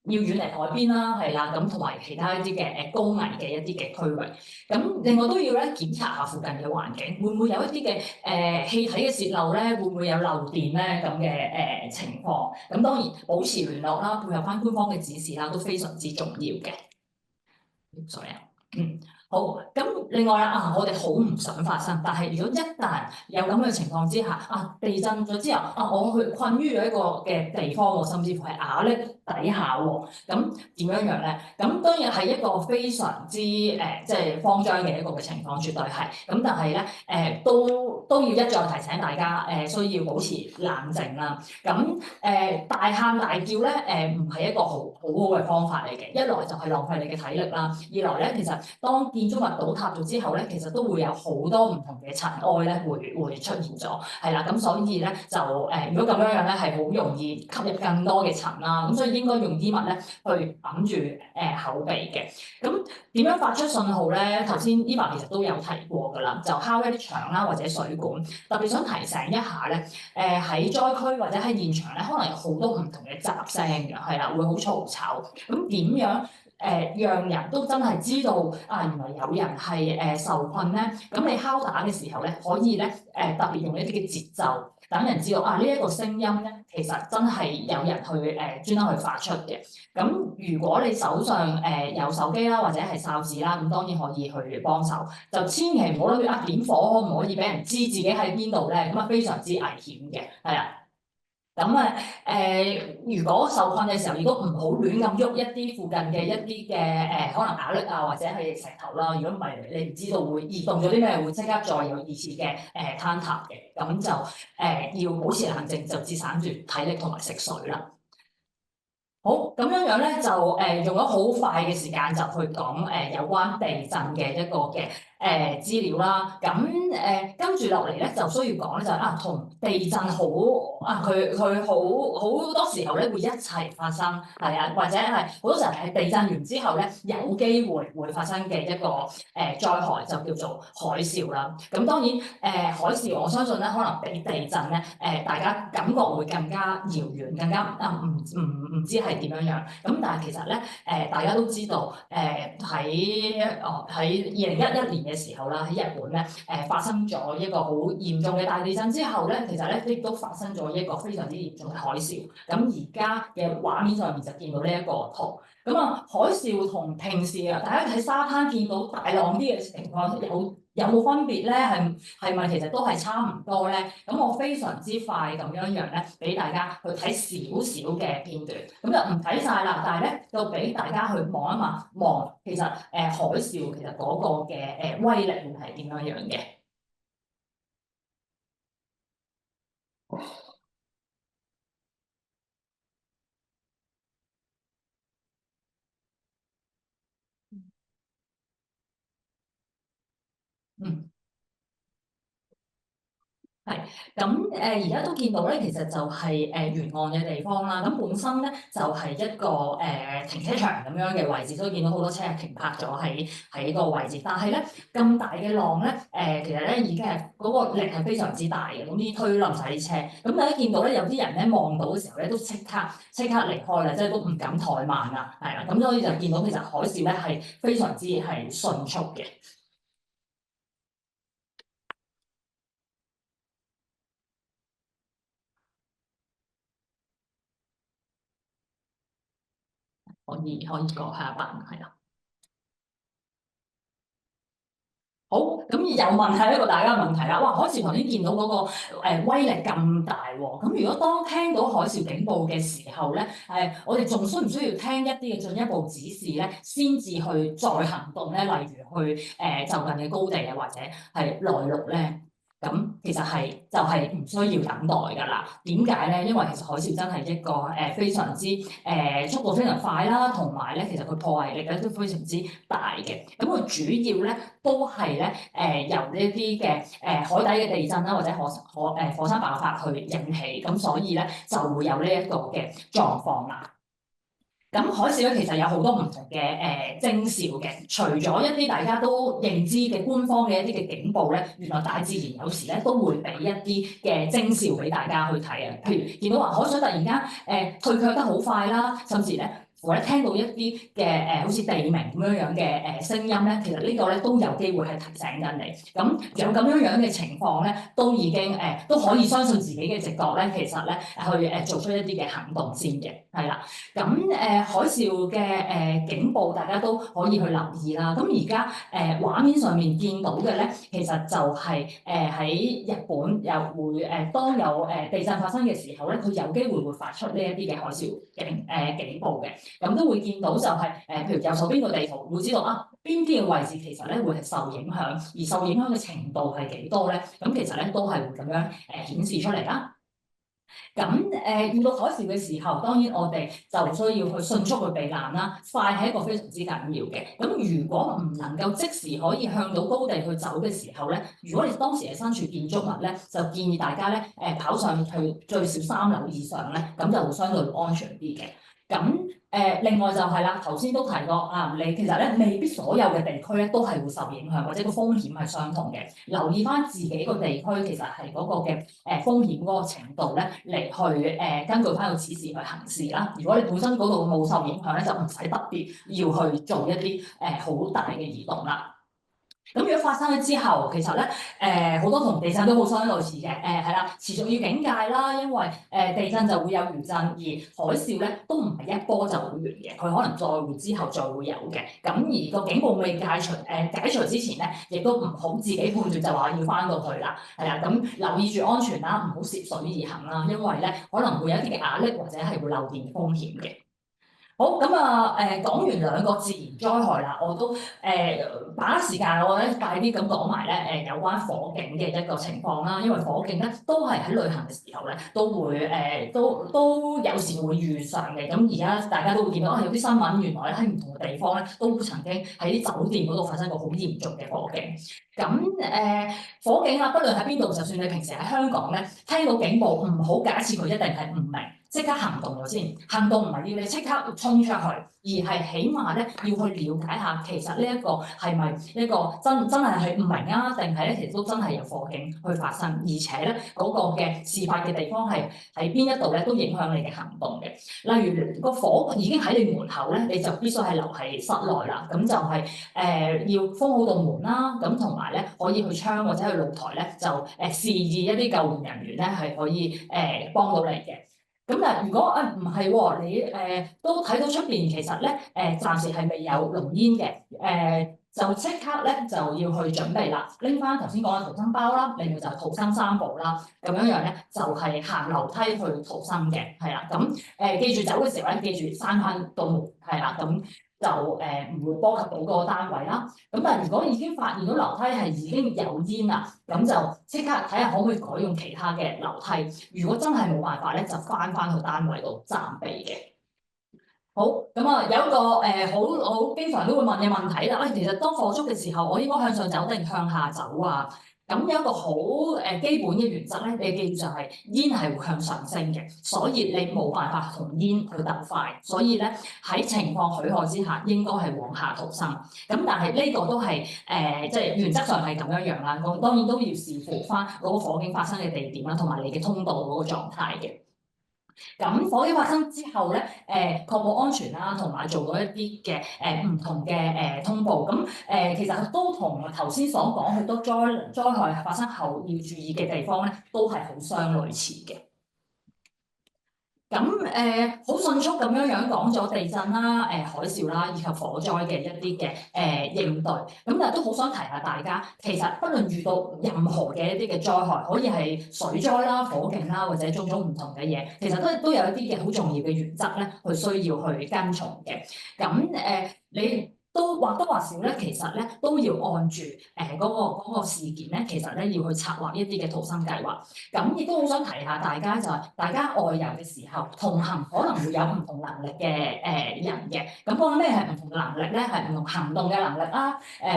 要遠離海邊啦，係啦，咁同埋其他一啲嘅高危嘅一啲嘅區域。咁另外都要咧檢查下附近嘅環境，會唔會有一啲嘅氣體嘅洩漏咧？會唔會有漏電咧？咁嘅情況。咁當然保持聯絡啦，配合翻官方嘅指示啦，都非常之重要嘅。sorry 啊，好，咁另外啦，我哋好唔想發生，但係如果一旦有咁嘅情況之下，地震咗之後，我去困於咗一個嘅地方喎，甚至乎係瓦礫底下喎，咁點樣咧？咁當然係一個非常之即係慌張嘅一個嘅情況，絕對係。咁但係咧都要一再提醒大家需要保持冷靜啦。咁大喊大叫咧唔係一個好好嘅方法嚟嘅。一來就係浪費你嘅體力啦，二來咧其實當見建築物倒塌咗之後咧，其實都會有好多唔同嘅塵埃咧會出現咗，係啦，咁所以咧就如果咁樣咧係好容易吸入更多嘅塵啦，咁所以應該用衣物咧去揞住口鼻嘅。咁點樣發出信號咧？頭先 Eva 其實都有提過㗎啦，就敲一啲牆啦或者水管。特別想提醒一下咧，喺災區或者喺現場咧，可能有好多唔同嘅雜聲嘅，係啦，會好嘈吵。咁點樣？讓人都真係知道啊，原來有人係受困咧。咁你敲打嘅時候咧，可以咧特別用一啲嘅節奏，等人知道啊呢一個聲音咧，其實真係有人去專登去發出嘅。咁如果你手上有手機啦，或者係哨子啦，咁當然可以去幫手。就千祈唔好諗住啊點火可唔可以俾人知自己喺邊度咧？咁啊非常之危險嘅，係啊。咁如果受困嘅時候，如果唔好亂咁喐一啲附近嘅一啲嘅可能瓦礫啊，或者係石頭啦。如果唔係，你唔知道會移動咗啲咩，會即刻再有二次嘅坍塌嘅。咁就要保持冷靜，就節省住體力同埋食水啦。好，咁樣咧就用咗好快嘅時間就去講有關地震嘅一個嘅資料啦。咁跟住落嚟咧就需要講咧就係啊同地震好啊佢好多時候咧會一齊發生，係啊，或者係好多時候係地震完之後咧有機會發生嘅一個災害就叫做海嘯啦。咁當然海嘯我相信咧可能比地震咧大家感覺會更加遙遠，更加唔知係點樣樣。咁但係其實咧大家都知道喺2011年嘅時候啦，喺日本咧發生咗一個好嚴重嘅大地震之後咧，其實咧亦都發生咗一個非常之嚴重嘅海嘯。咁而家嘅畫面上面就見到呢一個圖。咁啊，海嘯同平時啊，大家喺沙灘見到大浪啲嘅情況有冇分別咧？係咪其實都係差唔多咧？咁我非常之快咁樣咧，俾大家去睇少少嘅片段。咁就唔睇晒啦，但係咧就俾大家去望一望，其實海嘯其實嗰個嘅威力會係點樣樣嘅。嗯。係，咁而家都見到咧，其實就係沿岸嘅地方啦。咁本身咧就係一個停車場咁樣嘅位置，所以見到好多車停泊咗喺個位置。但係咧咁大嘅浪咧，其實咧已經係嗰個力係非常之大嘅，咁啲推冧晒啲車。咁大家見到咧有啲人咧望到嘅時候咧，都即刻離開啦，即係都唔敢怠慢啦，係啦。咁所以就見到其實海嘯咧係非常之係迅速嘅。可以過下一版，係啦。好，咁又問下一個大家嘅問題啦。哇，海嘯頭先見到嗰個威力咁大喎，咁如果當聽到海嘯警報嘅時候咧，我哋仲需唔需要聽一啲嘅進一步指示咧，先至去再行動咧？例如去就近嘅高地啊，或者係內陸咧？咁其實就係唔需要等待㗎啦。點解咧？因為其實海嘯真係一個非常之速度非常快啦，同埋咧其實佢破壞力咧都非常之大嘅。咁佢主要咧都係咧由呢一啲嘅海底嘅地震啦，或者火山爆發去引起，咁所以咧就會有呢一個嘅狀況啦。咁海嘯咧其實有好多唔同嘅徵兆嘅，除咗一啲大家都認知嘅官方嘅一啲嘅警報咧，原來大自然有時咧都會俾一啲嘅徵兆俾大家去睇啊。譬如見到話海水突然間退卻得好快啦，甚至咧或者聽到一啲嘅好似地鳴咁樣嘅聲音咧，其實呢個咧都有機會係提醒緊你。咁有咁樣嘅情況咧，都已經都可以相信自己嘅直覺咧，其實咧去做出一啲嘅行動先嘅，係啦。咁海嘯嘅警報大家都可以去留意啦。咁而家畫面上面見到嘅咧，其實就係喺日本又會當有地震發生嘅時候咧，佢有機會發出呢一啲嘅海嘯警報嘅。咁都會見到就係譬如右手邊個地圖會知道啊，邊啲嘅位置其實咧會係受影響，而受影響嘅程度係幾多咧？咁其實咧都係會咁樣顯示出嚟啦。遇到海嘯嘅時候，當然我哋就需要去迅速去避難啦。快係一個非常之緊要嘅。咁如果唔能夠即時可以向到高地去走嘅時候咧，如果你當時係身處建築物咧，就建議大家咧跑上去最少3樓以上咧，咁就會相對安全啲嘅。另外就係啦，頭先都提過啊，你其實咧未必所有嘅地區咧都係會受影響，或者個風險係相同嘅。留意翻自己個地區其實係嗰個嘅風險嗰個程度咧，嚟去根據翻個指示去行事啦。如果你本身嗰度冇受影響咧，就唔使特別要去做一啲好大嘅移動啦。咁如果發生咗之後，其實咧好多同地震都好相類似嘅，係啦，持續要警戒啦，因為地震就會有餘震，而海嘯咧都唔係一波就會完嘅，佢可能再會之後再會有嘅。咁而個警報未解除之前咧，亦都唔好自己判斷就話要翻到去啦，係啦，咁留意住安全啦，唔好涉水而行啦，因為咧可能會有一啲嘅壓力或者係會漏電風險嘅。好咁啊！講完2個自然災害啦，我都把握時間，我咧快啲咁講埋咧有關火警嘅一個情況啦。因為火警咧都係喺旅行嘅時候咧都會都有時會遇上嘅。咁而家大家都會見到有啲新聞，原來咧喺唔同嘅地方咧都曾經喺啲酒店嗰度發生過好嚴重嘅火警。火警啦，不論喺邊度，就算你平時喺香港咧聽到警報，唔好假設佢一定係唔明。即刻行動咗先，行動唔係要你即刻衝出去，而係起碼咧要去了解下，其實呢一個係咪一個真係唔明啊？定係咧其實都真係有火警去發生，而且咧嗰個嘅事發嘅地方係喺邊一度咧，都影響你嘅行動嘅。例如個火已經喺你門口咧，你就必須係留喺室內啦。咁就係要封好道門啦。咁同埋咧可以去窗或者去露台咧，就示意一啲救援人員咧係可以幫到你嘅。咁但如果唔係喎，你都睇到出邊其實咧暫時係未有濃煙嘅，就即刻咧就要去準備啦，拎翻頭先講嘅逃生包啦，另外就係逃生3步啦，咁樣咧就係行樓梯去逃生嘅，係啦，咁記住走嘅時候咧，記住閂翻道門，係啦，咁就唔會波及到嗰個單位啦。咁但係如果已經發現到樓梯係已經有煙啦，咁就即刻睇下可唔可以改用其他嘅樓梯。如果真係冇辦法咧，就翻去單位度暫避嘅。好，咁啊有一個好經常都會問嘅問題啦。其實當火燭嘅時候，我應該向上走定向下走啊？咁有一個好基本嘅原則咧，你記住就係煙係會向上升嘅，所以你冇辦法同煙去鬥快，所以咧喺情況許可之下，應該係往下逃生。咁但係呢個都係即係原則上係咁樣啦。咁當然都要視乎翻嗰個火警發生嘅地點啦，同埋你嘅通道嗰個狀態嘅。咁火警發生之後咧，確保安全啦，同埋做到一啲嘅唔同嘅通報。咁其實都同頭先所講好多災害發生後要注意嘅地方咧，都係好相類似嘅。咁好迅速咁樣講咗地震啦、海嘯啦，以及火災嘅一啲嘅應對。咁但係都好想提下大家，其實不論遇到任何嘅一啲嘅災害，可以係水災啦、火警啦，或者種種唔同嘅嘢，其實都有一啲嘅好重要嘅原則咧，佢需要去跟從嘅。咁你都或多或少咧，其實咧都要按住嗰個事件咧，其實咧要去策劃一啲嘅逃生計劃。咁亦都好想提下大家，就係大家外遊嘅時候，同行可能會有唔同能力嘅人嘅。咁講咩係唔同能力咧？係唔同行動嘅能力啦，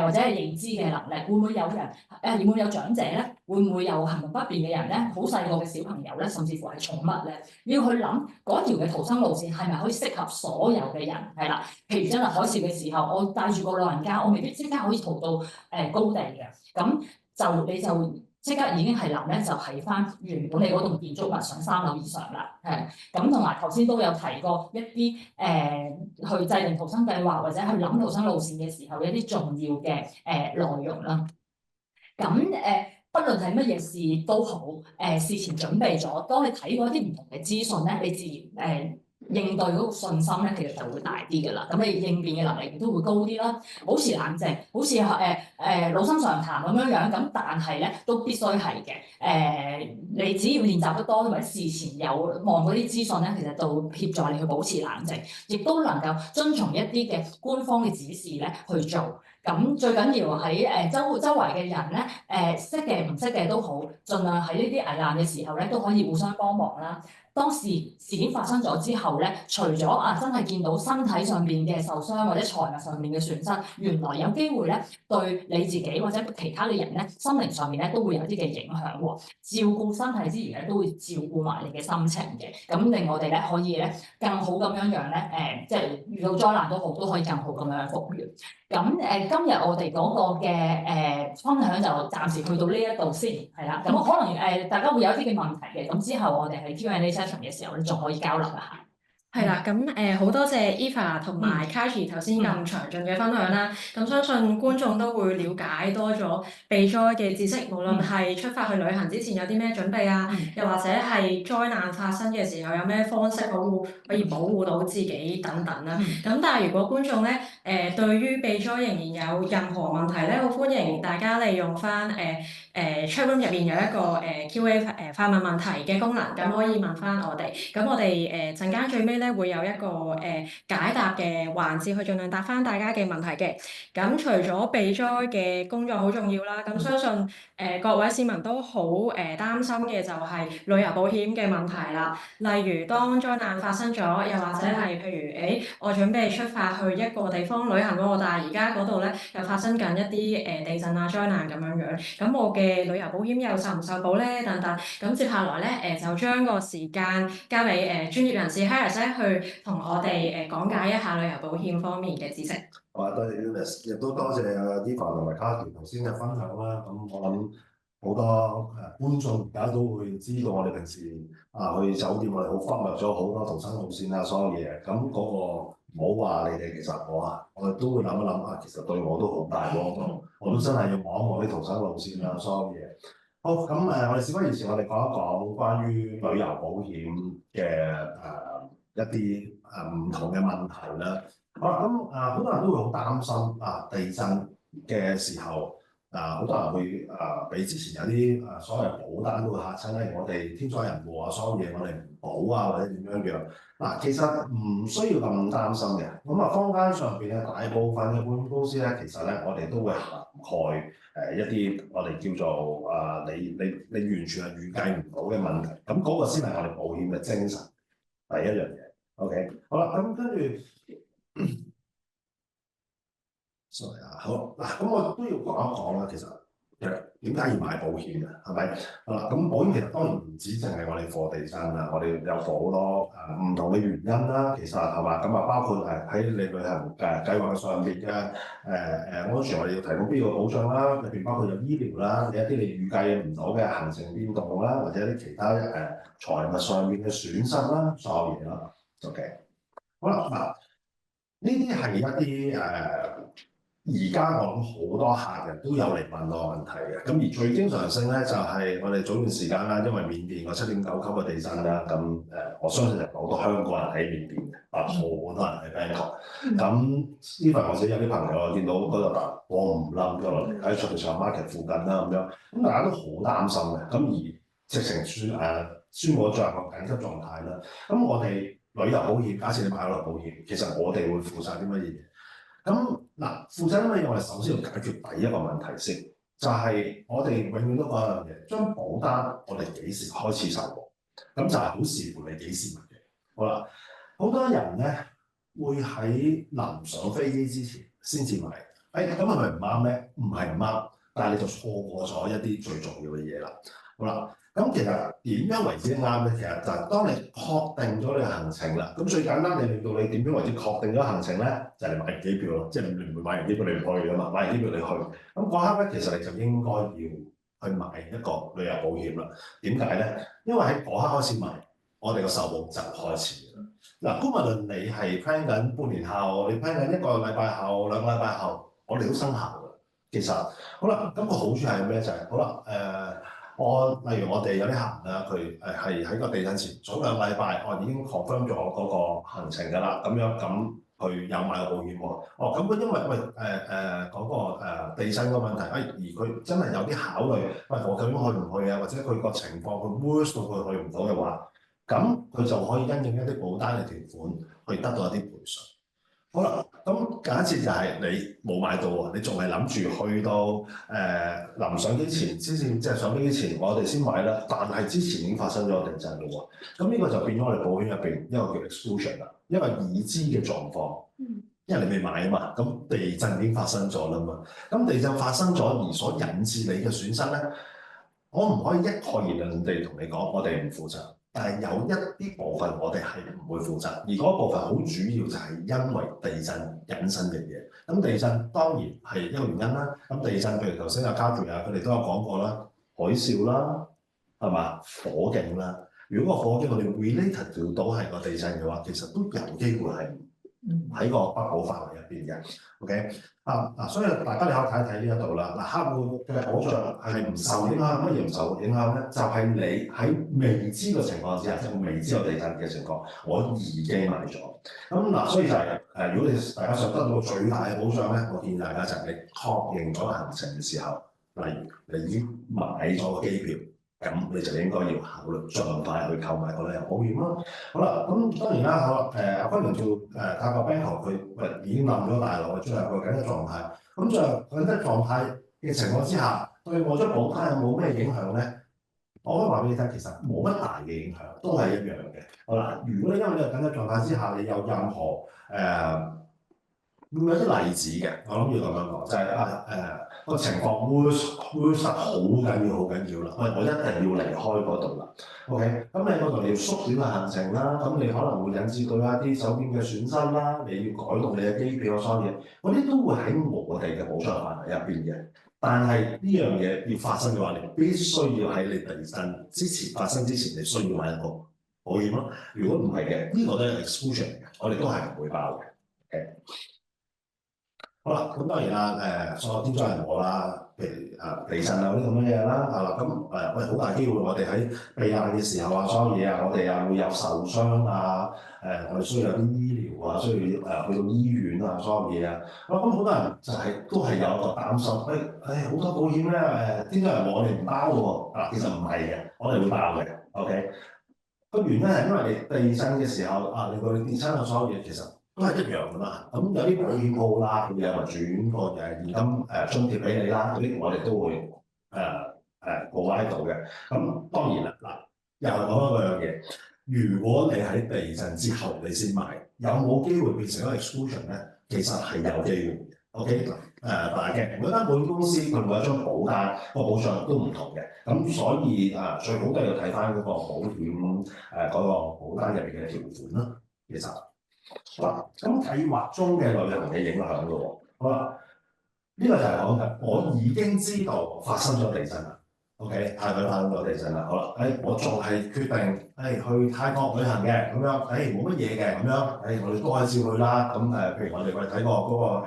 或者係認知嘅能力。會唔會有人會唔會有長者咧？會唔會有行動不便嘅人咧？好細個嘅小朋友咧，甚至乎係寵物咧，你要去諗嗰條嘅逃生路線係咪可以適合所有嘅人？係啦，譬如真係海嘯嘅時候，我帶住個老人家，我未必即刻可以逃到高地嘅。咁你就即刻已經係諗咧，就係翻原本你嗰棟建築物上3樓以上啦。咁同埋頭先都有提過一啲去制定逃生計劃或者去諗逃生路線嘅時候一啲重要嘅內容啦。咁不論係乜嘢事都好，事前準備咗，當你睇過一啲唔同嘅資訊咧，你自然應對嗰個信心咧，其實就會大啲㗎啦。咁你應變嘅能力亦都會高啲啦。保持冷靜，好似老生常談咁樣。咁但係咧都必須係嘅。你只要練習得多，或者事前有望嗰啲資訊咧，其實就協助你去保持冷靜，亦都能夠遵從一啲嘅官方嘅指示咧去做。咁最緊要喺周圍嘅人咧，識嘅唔識嘅都好，盡量喺呢啲危難嘅時候咧，都可以互相幫忙啦。當事件發生咗之後咧，除咗真係見到身體上邊嘅受傷或者財物上面嘅損失，原來有機會咧對你自己或者其他嘅人咧，心靈上面咧都會有啲嘅影響喎。照顧身體之餘咧，都會照顧埋你嘅心情嘅，咁令我哋咧可以咧更好咁樣樣咧，即係遇到災難都好，都可以更好咁樣復原。咁今日我哋嗰個嘅分享就暫時去到呢一度先，係啦。咁可能大家會有一啲嘅問題嘅，咁之後我哋喺 Q&A session 嘅時候咧，仲可以交流一下。係啦，咁好多謝 Eva 同埋 Kashi 頭先咁詳盡嘅分享啦。咁相信觀眾都會了解多咗避災嘅知識，無論係出發去旅行之前有啲咩準備啊，又或者係災難發生嘅時候有咩方式可以保護到自己等等啦。咁但係如果觀眾咧對於避災仍然有任何問題咧，好歡迎大家利用翻chatroom 入面有一個Q&A 發問問題嘅功能，咁可以問翻我哋。咁我哋陣間最尾咧會有一個解答嘅環節，去盡量答翻大家嘅問題嘅。咁除咗避災嘅工作好重要啦，咁相信各位市民都好擔心嘅就係旅遊保險嘅問題啦。例如當災難發生咗，又或者係譬如我準備出發去一個地方旅行喎，但係而家嗰度咧又發生緊一啲地震啊災難咁樣樣，咁我嘅旅遊保險又受唔受保咧？等等。咁接下來咧就將個時間交俾專業人士 Harris 咧去同我哋講解一下旅遊保險方面嘅知識。好啊，多謝 Eunice，亦都多謝Eva 同埋 Kashi 頭先嘅分享啦。咁我諗好多觀眾而家都會知道，我哋平時去酒店，我哋好忽略咗好多逃生路線啊，所有嘢。咁嗰個唔好話你哋，其實我哋都會諗一諗其實對我都好大幫助。我都真係要望一望啲逃生路線啊，所有嘢。好，咁我哋事不宜遲，我哋講一講關於旅遊保險嘅一啲唔同嘅問題啦。好啦，咁好多人都會好擔心地震嘅時候好多人會比之前有啲所謂保單都會嚇親咧，我哋天災人禍所有嘢我哋唔保或者點樣樣其實唔需要咁擔心嘅。咁坊間上邊嘅大部分嘅保險公司咧，其實咧我哋都會涵蓋一啲我哋叫做你完全係預計唔到嘅問題。咁嗰個先係我哋保險嘅精神，第一樣嘢。OK， 好啦，咁跟住。sorry 好嗱，咁我都要講一講啦。其實點解要買保險嘅？係咪？好啦，咁保險其實當然唔止淨係我哋貨地震啦，我哋有好多唔同嘅原因啦。其實係嘛，咁包括喺你旅行計劃上邊嘅安全，我哋要提供必要嘅保障啦。入邊包括有醫療啦，有一啲你預計唔到嘅行程變動啦，或者一啲其他財物上面嘅損失啦，所有嘢啦。OK， 好啦嗱。呢啲係一啲而家我諗好多客人都有嚟問我問題嘅。咁而最經常性咧就係我哋早段時間啦，因為緬甸個7.9級嘅地震啦，咁我相信好多香港人喺緬甸嘅，好多人喺 Bangkok。咁even我自己有啲朋友見到嗰度我唔冧咗落嚟喺長沙 market 附近啦咁樣，咁大家都好擔心嘅。咁而直情宣佈咗進入緊急狀態啦。咁我哋旅遊保險，假設你買咗旅遊保險，其實我哋會負責啲乜嘢？咁嗱，負責啲乜嘢？我哋首先要解決第一個問題先，就係我哋永遠都講一樣嘢，將保單我哋幾時開始受保，咁就係好視乎你幾時買嘅。好啦，好多人咧會喺臨上飛機之前先至買，咁係咪唔啱咧？唔係唔啱，但係你就錯過咗一啲最重要嘅嘢啦。好啦。咁其實點樣為之啱咧？其實就係當你確定咗你嘅行程啦。咁最簡單，你令到你點樣為之確定咗行程咧？就係你買完機票咯。即係你唔會買完機票你唔去噶嘛？買完機票你去。咁嗰刻咧，其實你就應該要去買一個旅遊保險啦。點解咧？因為喺嗰刻開始買，我哋個受保就開始啦。嗱，無論你係 plan 緊半年後，你 plan 緊一個禮拜後、2個禮拜後，我哋都生效㗎。其實好啦，咁個好處係咩？就係好啦，例如我哋有啲客人啦，佢係喺個地震前早2個禮拜，我已經 confirm 咗嗰個行程㗎啦。咁樣咁佢有買個保險喎。咁佢因為嗰個地震個問題，而佢真係有啲考慮，我究竟去唔去啊？或者佢個情況佢 worse 到佢去唔到嘅話，咁佢就可以因應一啲保單嘅條款去得到一啲賠償。好啦，咁假設就係你冇買到喎，你仲係諗住去到臨上機前，先至即係上飛機前，我哋先買啦。但係之前已經發生咗地震嘅喎，咁呢個就變咗我哋保險入邊一個叫 exclusion 啦，因為已知嘅狀況，因為你未買啊嘛，咁地震已經發生咗啦嘛，咁地震發生咗而所引致你嘅損失咧，我唔可以一概而論地同你講，我哋唔負責。但係有一啲部分我哋係唔會負責，而嗰部分好主要就係因為地震引申嘅嘢。咁地震當然係一個原因啦。咁地震譬如頭先阿嘉傑啊，佢哋都有講過啦，海嘯啦，係嘛，火警啦。如果個火警我哋 related 到係個地震嘅話，其實都有機會係喺個不保範圍入邊嘅。OK 所以大家你可以睇一睇呢一度啦。客戶嘅保障係唔受影響，乜嘢唔受影響咧？就係你喺未知嘅情況之下，即係未知有地震嘅情況，我已經買咗。咁所以就係如果你大家想得到最大嘅保障咧，我建議大家就係你確認咗行程嘅時候，例如你已經買咗個機票。咁你就應該要考慮盡快去購買個旅遊保險咯。好啦，咁當然啦，好啦，阿君榮做泰國 Bangkok 佢已經冧咗大樓，進入個緊急狀態。咁進入緊急狀態嘅情況之下，對我張保單有冇咩影響咧？我可以話俾你聽，其實冇乜大嘅影響，都係一樣嘅。好啦，如果你因為呢個緊急狀態之下，你有任何會有啲例子嘅，我諗要咁樣講，就係個情況會實好緊要，好緊要啦。我一定要離開嗰度啦。OK，咁你嗰度你要縮短個行程啦，咁你可能會引致到一啲手邊嘅損失啦，你要改動你嘅機票所有嘢，嗰啲都會喺我哋嘅保障範圍入邊嘅。但係呢樣嘢要發生嘅話，你必須要喺你地震之前發生之前，你需要買一個保險咯。如果唔係嘅，呢個都係 exclusion 嚟嘅，我哋都係唔會包嘅。好啦，咁當然啦，所有天災人禍啦，譬如地震啊嗰啲咁嘅嘢啦，係啦，咁我哋好大機會，我哋喺避難嘅時候啊，所有嘢啊，我哋又會有受傷啊，我哋需要有啲醫療啊，需要去到醫院啊，所有嘢啊，咁好多人就係都係有一個擔心，好多保險咧，天災人禍我哋唔包喎，其實唔係嘅，我哋會包嘅 ，OK， 個原因係因為你地震嘅時候你個跌親嘅所有嘢其實都係一樣噶嘛，咁有啲保險鋪啦，佢有咪轉個現金津貼俾你啦，嗰啲我哋都會provide到嘅。咁當然啦，又係講一樣嘢，如果你喺地震之後你先買，有冇機會變成一個 exclusion 咧？其實係有機會嘅。OK， 但係每間保險公司佢每一張保單個保障都唔同嘅，咁所以最好都係要睇翻嗰個保險嗰個保單入邊嘅條款啦，其實。好啦，咁計劃中嘅旅行嘅影響咯喎，好啦，呢個就係講緊我已經知道發生咗地震啦 ，OK， 泰國發生咗地震啦，好啦，我仲係決定去泰國旅行嘅，咁樣，冇乜嘢嘅，咁樣，我哋都係照去啦，咁譬如我哋睇過嗰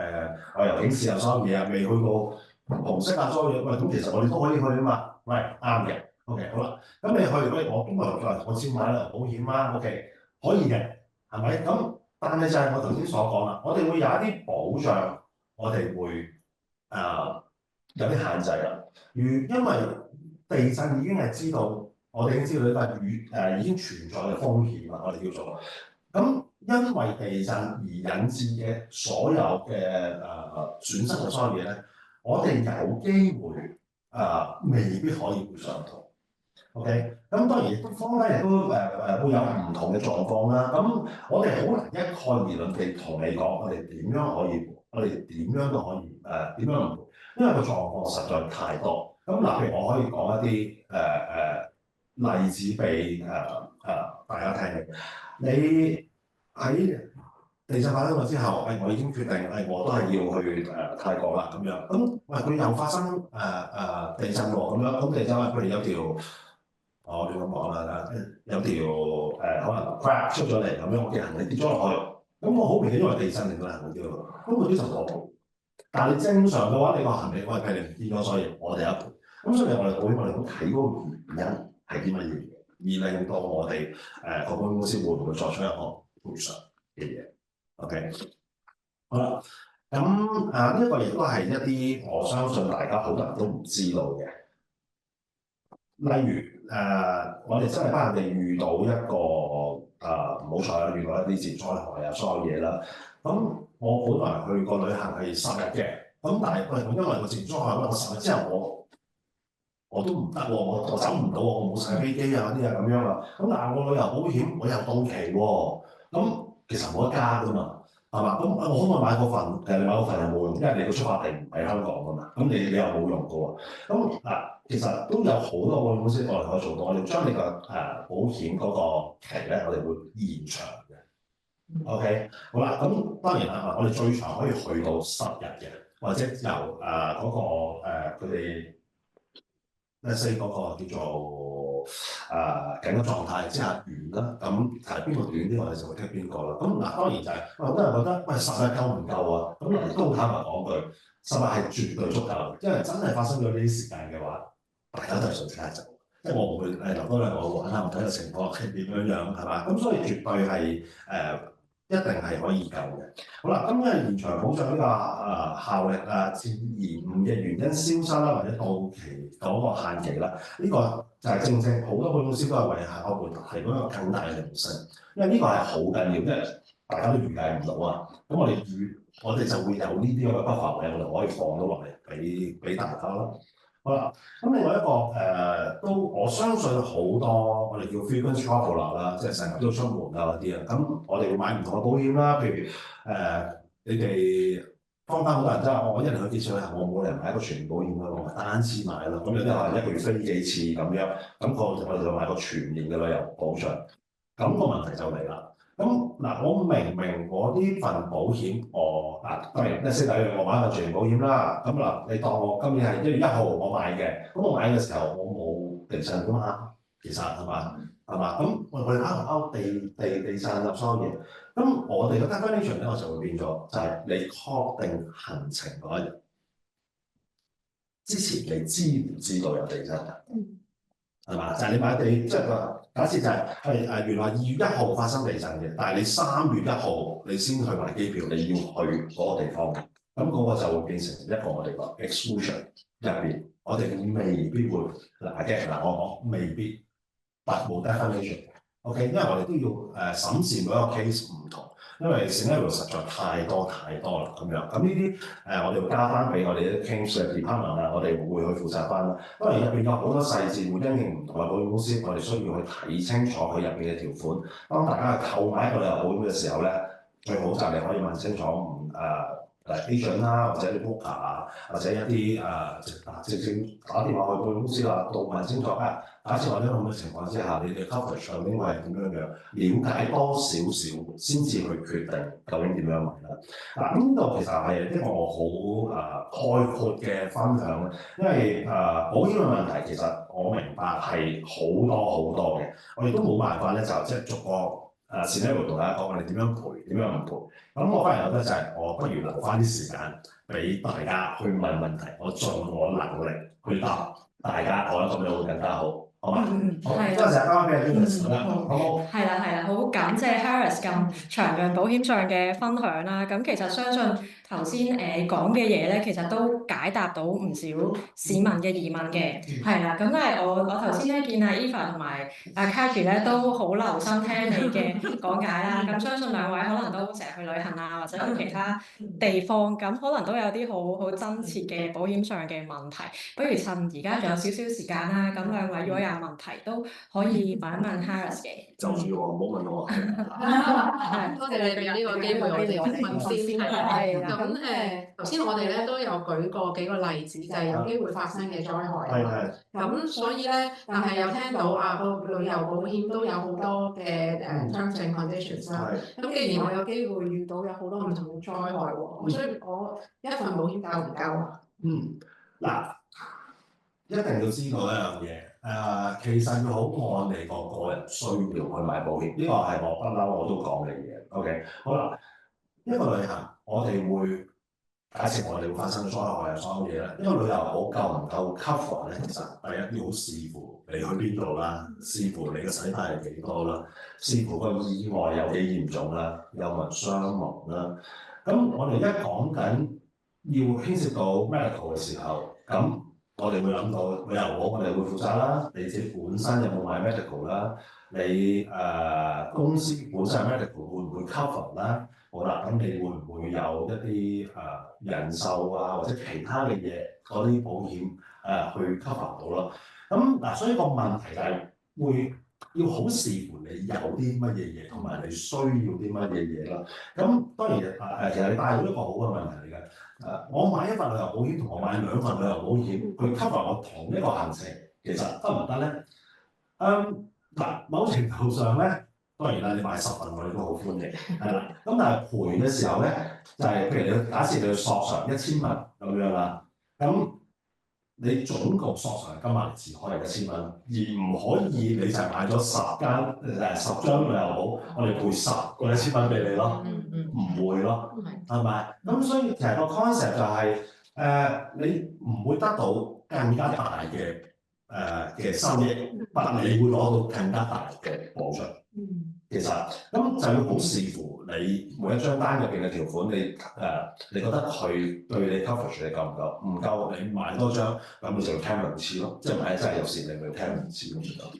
個遊警示啊，所有嘢啊，未去到紅色啊，所有嘢，咁其實我哋都可以去啊嘛，喂，啱嘅 ，OK， 好啦，咁你去，我邊個話我先買啦保險啦 ，OK， 可以嘅，係咪？咁但係就係我頭先所講啦，我哋會有一啲保障，我哋會有啲限制啦。因為地震已經係知道，我哋已經知道呢個已經存在嘅風險啦，我哋叫做咁。因為地震而引致嘅所有嘅損失嘅所有嘢咧，我哋有機會未必可以賠上到。OK， 咁當然坊間亦都會有唔同嘅狀況啦。咁我哋好難一概而論地同你講，我哋點樣可以，我哋點樣都可以點樣唔賠，因為個狀況實在太多。咁譬如我可以講一啲例子俾大家聽嘅。你喺地震發生咗之後，我已經決定我都係要去泰國啦咁樣。咁佢又發生地震喎咁樣，咁地震佢哋有條。我哋咁講啦，有條可能 crack 出咗嚟咁樣，我嘅行李跌咗落去，咁我好明顯因為地震令到行李跌落去，咁我啲就冇。但係你正常嘅話，你個行李我係計你跌咗，所以我哋有賠。咁所以我哋保險我哋好睇嗰個原因係啲乜嘢，而令到我哋個保險公司會唔會作出一個賠償嘅嘢 ？OK， 好啦，咁呢一個亦都係一啲我相信大家好多人都唔知道嘅。例如我哋真係不幸地遇到一個唔好彩啦，遇到一啲自然災害啊，所有嘢啦。咁我本來去個旅行係10日嘅，咁但係喂，因為個自然災害，我10日之後我都唔得喎，我走唔到，我冇晒飛機啊嗰啲啊咁樣啊。咁但係我旅遊保險我又到期喎，咁其實冇得加㗎嘛，係嘛？咁我可唔可以買嗰份？買嗰份又冇用，因為你個出發地唔喺香港㗎嘛，咁你又冇用㗎喎。咁嗱，其實都有好多保險公司我哋可以做到，我哋將你個保險嗰個期咧，我哋會延長嘅。OK， 好啦，咁當然啦，我哋最長可以去到10日嘅，或者由嗰個佢哋。let's say 嗰個叫做緊急狀態之下完啦，咁係邊個短啲，我哋就會剔邊個啦。咁嗱，當然就係好多人覺得喂10日夠唔夠啊？咁都坦白講句，10日係絕對足夠，因為真係發生咗呢啲時間嘅話，大家都係想即刻走，即係我唔會留多兩個玩下，唔睇個情況係點樣樣係嘛？咁所以絕對係一定係可以夠嘅。好啦，咁因為延長保障呢個效力至延誤嘅原因消失啦，或者到期嗰個限期啦，呢個就係正正好多保險公司都係為客戶提供一個更大嘅靈性，因為呢個係好緊要，因為大家都預計唔到啊。咁我哋就會有呢啲咁嘅不法位，我哋可以放到落嚟俾大家啦。好啦，咁另外一個都我相信好多我哋叫 frequent traveller 啦，即係成日都出門啊嗰啲啊，咁我哋會買唔同嘅保險啦，譬如你哋坊間好多人真係我一年去幾次旅行，我冇理由買一個全面保險啦，我咪單次買咯。咁有啲可能一個月飛幾次咁樣，咁我哋就買個全面嘅旅遊保障。咁個問題就嚟啦。咁嗱，我明我呢份保險，當然一先第一樣我買份全年保險啦。咁嗱，你當我今年係1月1號我買嘅，咁我買嘅時候我冇地震㗎嘛，其實係嘛？咁我哋啱地震入所有嘢，咁我哋嘅 definition 咧，我就會變咗，就係你確定行程嗰一日之前，你知唔知道有地震㗎？係嘛？就係你買地，即係話假設就係原來2月1號發生地震嘅，但係你3月1號你先去買機票，你要去嗰個地方，咁嗰個就會變成一個我哋個 exclusion 入邊，我哋未必會我講未必，但冇 definition。OK， 因為我哋都要審視每一個 case 唔同。因為 scenario 實在太多啦咁樣，咁呢啲我哋會加翻俾我哋啲 claims 嘅 department 啊，我哋會去負責翻啦。當然入邊有好多細節會因應唔同嘅保險公司，我哋需要去睇清楚佢入邊嘅條款。當大家去購買一個旅遊保險嘅時候咧，最好就係你可以問清楚agent 啦，或者啲 broker 啊，或者一啲直接打電話去保險公司啦，問清楚假設或者咁嘅情況之下，你哋 coverage 究竟會係點樣樣，了解多少少先至去決定究竟點樣買啦。嗱，呢度其實係一個我好概括嘅分享啦，因為保險嘅問題其實我明白係好多嘅，我亦都冇辦法咧就即係逐個scenario同大家講我哋點樣賠，點樣唔賠。咁我反而覺得就係我不如留翻啲時間俾大家去問問題，我盡我能力去答大家，我覺得咁樣會更加好。好嘛？好，多謝啱啱嘅 Eunice 啦，好冇？係啦，好感謝 Harris 咁詳盡保險上嘅分享啦。咁其實相信頭先講嘅嘢咧，其實都解答到唔少市民嘅疑問嘅。係啦，咁但係我頭先咧見阿 Eva 同埋阿 Cathy 咧都好留心聽你嘅講解啦。咁相信兩位可能都成日去旅行啊，或者去其他地方，咁可能都有啲好真切嘅保險上嘅問題。不如趁而家仲有少少時間啦，咁兩位如果有問題都可以問一問 Harris 嘅。就住我，唔好問我。多謝你俾呢個機會我哋問先。係咁頭先我哋咧都有舉過幾個例子，就係有機會發生嘅災害啊。咁所以咧，但係又聽到個旅遊保險都有好多嘅terms and conditions 啦。咁既然我有機會遇到有好多唔同嘅災害喎，所以我一份保險夠唔夠啊？嗱，一定要知道一樣嘢。其實要好按你個人需要去買保險，呢個係我不嬲我都講嘅嘢。OK， 好啦，一個旅行我哋會假設我哋會發生災害啊，所有嘢咧，一個旅遊保夠唔夠 cover 咧，其實第一要好視乎你去邊度啦，視乎你嘅使費係幾多啦，視乎個意外有幾嚴重啦，有冇人傷亡啦。咁我哋一講緊要牽涉到 medical 嘅時候，咁我哋會諗到旅遊保，我哋會負責啦。你自己本身有冇買 medical 啦？你公司本身 medical 會唔會 cover 啦？好啦，咁你會唔會有一啲人壽啊或者其他嘅嘢嗰啲保險去 cover 到咯？咁嗱，所以個問題就係會要好視乎你有啲乜嘢嘢，同埋你需要啲乜嘢嘢啦。咁當然其實你帶到一個好嘅問題嚟嘅。我買一份旅遊保險同我買兩份旅遊保險，佢 cover 我同一個行程，其實得唔得咧？嗱，某程度上咧，當然啦，你買10份我哋都好歡迎，係啦。咁但係賠嘅時候咧，就係、譬如你假設你要索償1000蚊咁樣啦，咁你總共索償金額只可以1000蚊，而唔可以你就係買咗10張旅遊保，我哋賠10個1000蚊俾你咯，唔會咯，係咪？咁所以其實個 concept 就係、你唔會得到更加大嘅收益，但你會攞到更加大嘅保障。其實咁就要好視乎你每一張單入邊嘅條款，你覺得佢對你 coverage 你夠唔夠？唔夠你買多張，咁你就要聽兩次咯。即係萬一真係有事，你咪聽兩次咁就得。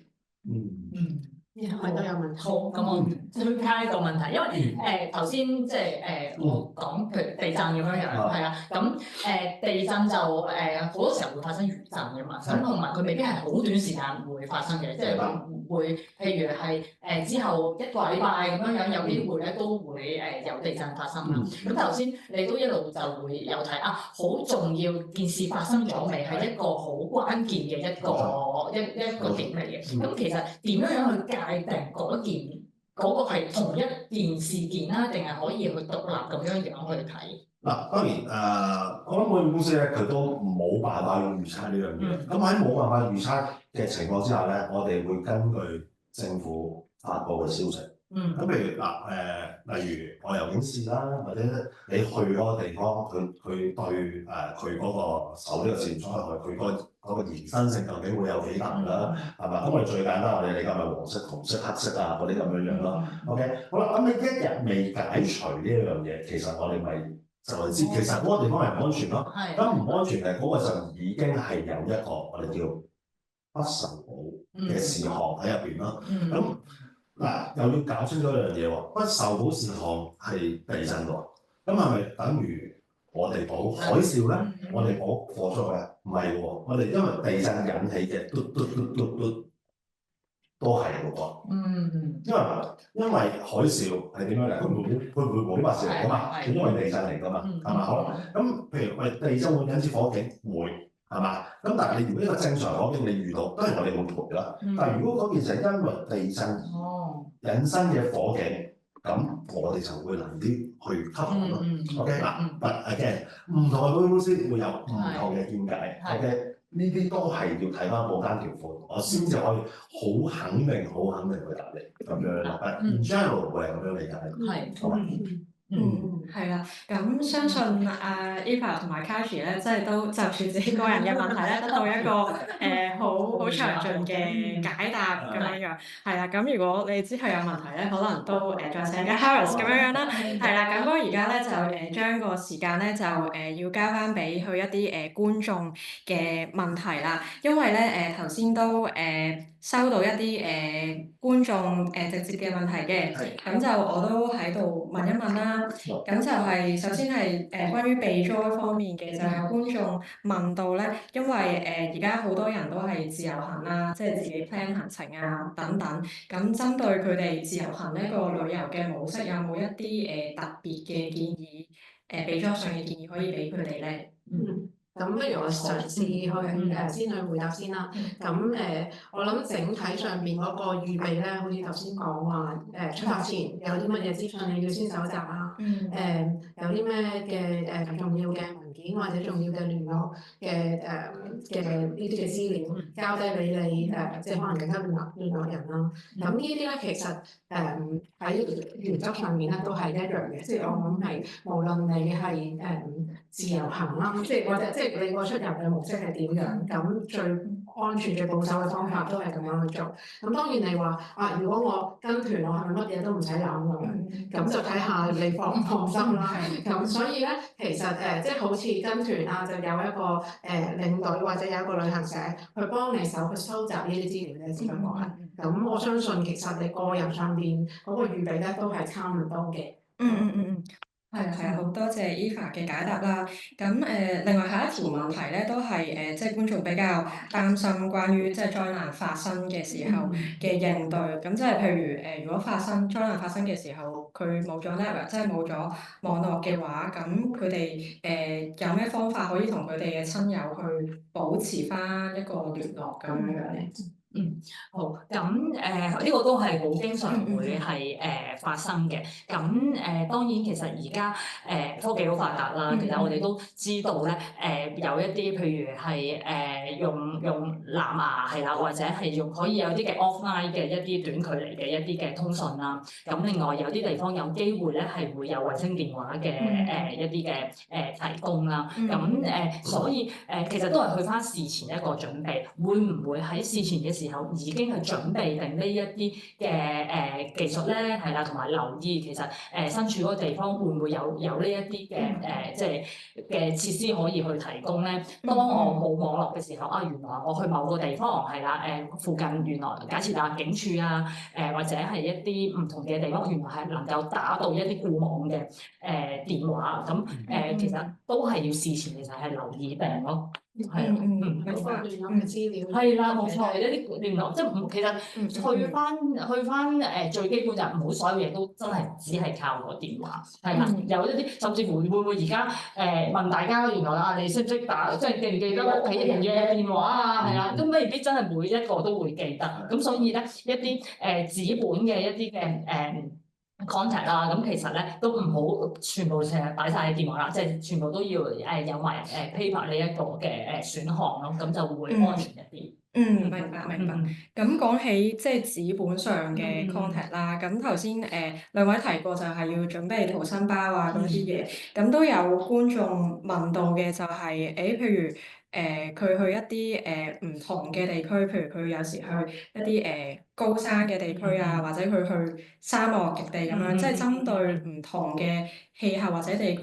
我都有問題。好，咁我推介一個問題，因為頭先即係我講譬如地震咁樣樣，係啊，咁地震就好多時候會發生餘震㗎嘛，咁同埋佢未必係好短時間會發生嘅，即係會譬如係之後1個禮拜咁樣樣有機會咧都會有地震發生啦。咁頭先你都一路就會有提好重要件事發生咗未係一個好關鍵嘅一個點嚟嘅。咁其實點樣去界定嗰個係同一件事件啦，定係可以去獨立咁樣去睇？嗱，當然我諗保險公司咧，佢都冇辦法去預測呢樣嘢。咁喺冇辦法預測嘅情況之下咧，我哋會根據政府發布嘅消息。咁譬如例如我有警示啦，或者你去嗰個地方，佢對佢嗰個受呢個自然災害，佢嗰個延伸性究竟會有幾大啦？係嘛？咁我哋最簡單，我哋理解咪黃色、紅色、黑色啊嗰啲咁樣樣咯。OK， 好啦，咁你一日未解除呢一樣嘢，其實我哋咪就係知其實嗰個地方係唔安全咯。咁唔安全嘅嗰個就已經係有一個我哋叫不受保嘅事項喺入邊咯。咁嗱，又要搞清楚一樣嘢喎，不受保事項係地震喎，咁係咪等於我哋保海嘯咧？我哋保火災咧？唔係喎，我哋因為地震引起嘅都係嘅喎。因為海嘯係點樣嚟？佢唔會無端白事嚟噶嘛，佢因為地震嚟噶嘛，係嘛？好啦，咁譬如地震會引致火警，會係嘛？咁但係你如果一個正常火警你遇到，當然我哋會賠啦。但係如果嗰件事係因為地震引申嘅火警，咁我哋就會難啲去 cover 咯。OK 嗱，but again，唔同嘅保險公司會有唔同嘅見解。OK， 呢啲都係要睇翻保單條款，我先至可以好肯定去答你咁樣啦。In general 會係咁樣理解。好嘛？係啦，咁相信Eva 同埋 Cathy 咧，即係都就住自己個人嘅問題咧，得到一個好詳盡嘅解答咁樣樣。係啦，咁如果你之後有問題咧，可能都再請嘅 Harris 咁樣樣啦。係啦，咁不過而家咧就將個時間咧就要交翻俾去一啲觀眾嘅問題啦，因為咧頭先都收到一啲觀眾直接嘅問題嘅，咁就我都喺度問一問啦。咁就係首先係關於避災方面嘅，就有觀眾問到咧，因為而家好多人都係自由行啦，即係自己 plan 行程啊等等。咁針對佢哋自由行呢個旅遊嘅模式，有冇一啲特別嘅建議？避災上嘅建議可以俾佢哋咧？咁不如我嘗試去先去回答先啦。咁我諗整體上面嗰個預備咧，好似頭先講話出發前有啲乜嘢資訊你要先搜集啊？有啲咩嘅重要嘅文件或者重要嘅聯絡嘅呢啲嘅資料交低俾你即係可能更加聯絡人啦。咁呢啲咧其實喺原則上面咧都係一樣嘅，即係我諗係無論你係自由行啦，即係或者即係你個出入嘅模式係點樣，咁最安全、最保守嘅方法都係咁樣去做。咁當然你話啊，如果我跟團，我係咪乜嘢都唔使諗咁樣？咁就睇下你放唔放心啦。咁所以咧，其實即係好似跟團啊，就有一個領隊或者有一個旅行社去幫你手去收集呢啲資料嘅，只不過係。咁我相信其實你個人上邊嗰個預備咧都係差唔多嘅。係啊，好多謝 Eva 嘅解答啦。咁另外下一條問題咧，都係即係觀眾比較擔心關於即係災難發生嘅時候嘅應對。咁即係譬如如果災難發生嘅時候，佢冇咗 network，即係冇咗網絡嘅話，咁佢哋有咩方法可以同佢哋嘅親友去保持翻一個聯絡咁樣樣咧？好，咁呢個都係好經常會係發生嘅。咁當然其實而家科技好發達啦，其實我哋都知道咧有一啲譬如係用藍牙係啦，或者係可以有啲嘅 offline 嘅一啲短距離嘅一啲嘅通訊啦。咁另外有啲地方有機會咧係會有衛星電話嘅一啲嘅提供啦。咁所以其實都係去返事前一個準備，會唔會喺事前嘅時候已經係準備定呢一啲嘅技術咧？係啦，同埋留意其實身處嗰個地方會唔會有呢一啲嘅即係嘅設施可以去提供咧？當我冇網絡嘅時候啊，原來我去某個地方係啦，附近原來假設打警署啊，或者係一啲唔同嘅地方，原來係能夠打到一啲固網嘅電話，咁其實都係要事前其實係留意定咯。係啊，嗰個聯絡嘅資料係啦，冇錯，一啲聯絡即係唔其實去翻最基本就唔好所有嘢都真係只係靠個電話，係啦，有一啲甚至乎會唔會而家問大家原來啊，你識唔識打，即係記唔記得屋企人嘅電話啊？係啦，都未必真係每一個都會記得，咁所以咧一啲紙本嘅一啲嘅contact 啦，咁其實咧都唔好全部成日擺晒喺電話啦，即係全部都要有埋paper 呢一個嘅選項咯，咁就會安全一啲。明白。咁講起即係紙本上嘅 contact 啦，咁頭先兩位提過就係要準備逃生包啊嗰啲嘢，咁都有觀眾問到嘅就係譬如佢去一啲唔同嘅地區，譬如佢有時去一啲高山嘅地區啊，或者佢去沙漠極地咁樣，即係針對唔同嘅氣候或者地區，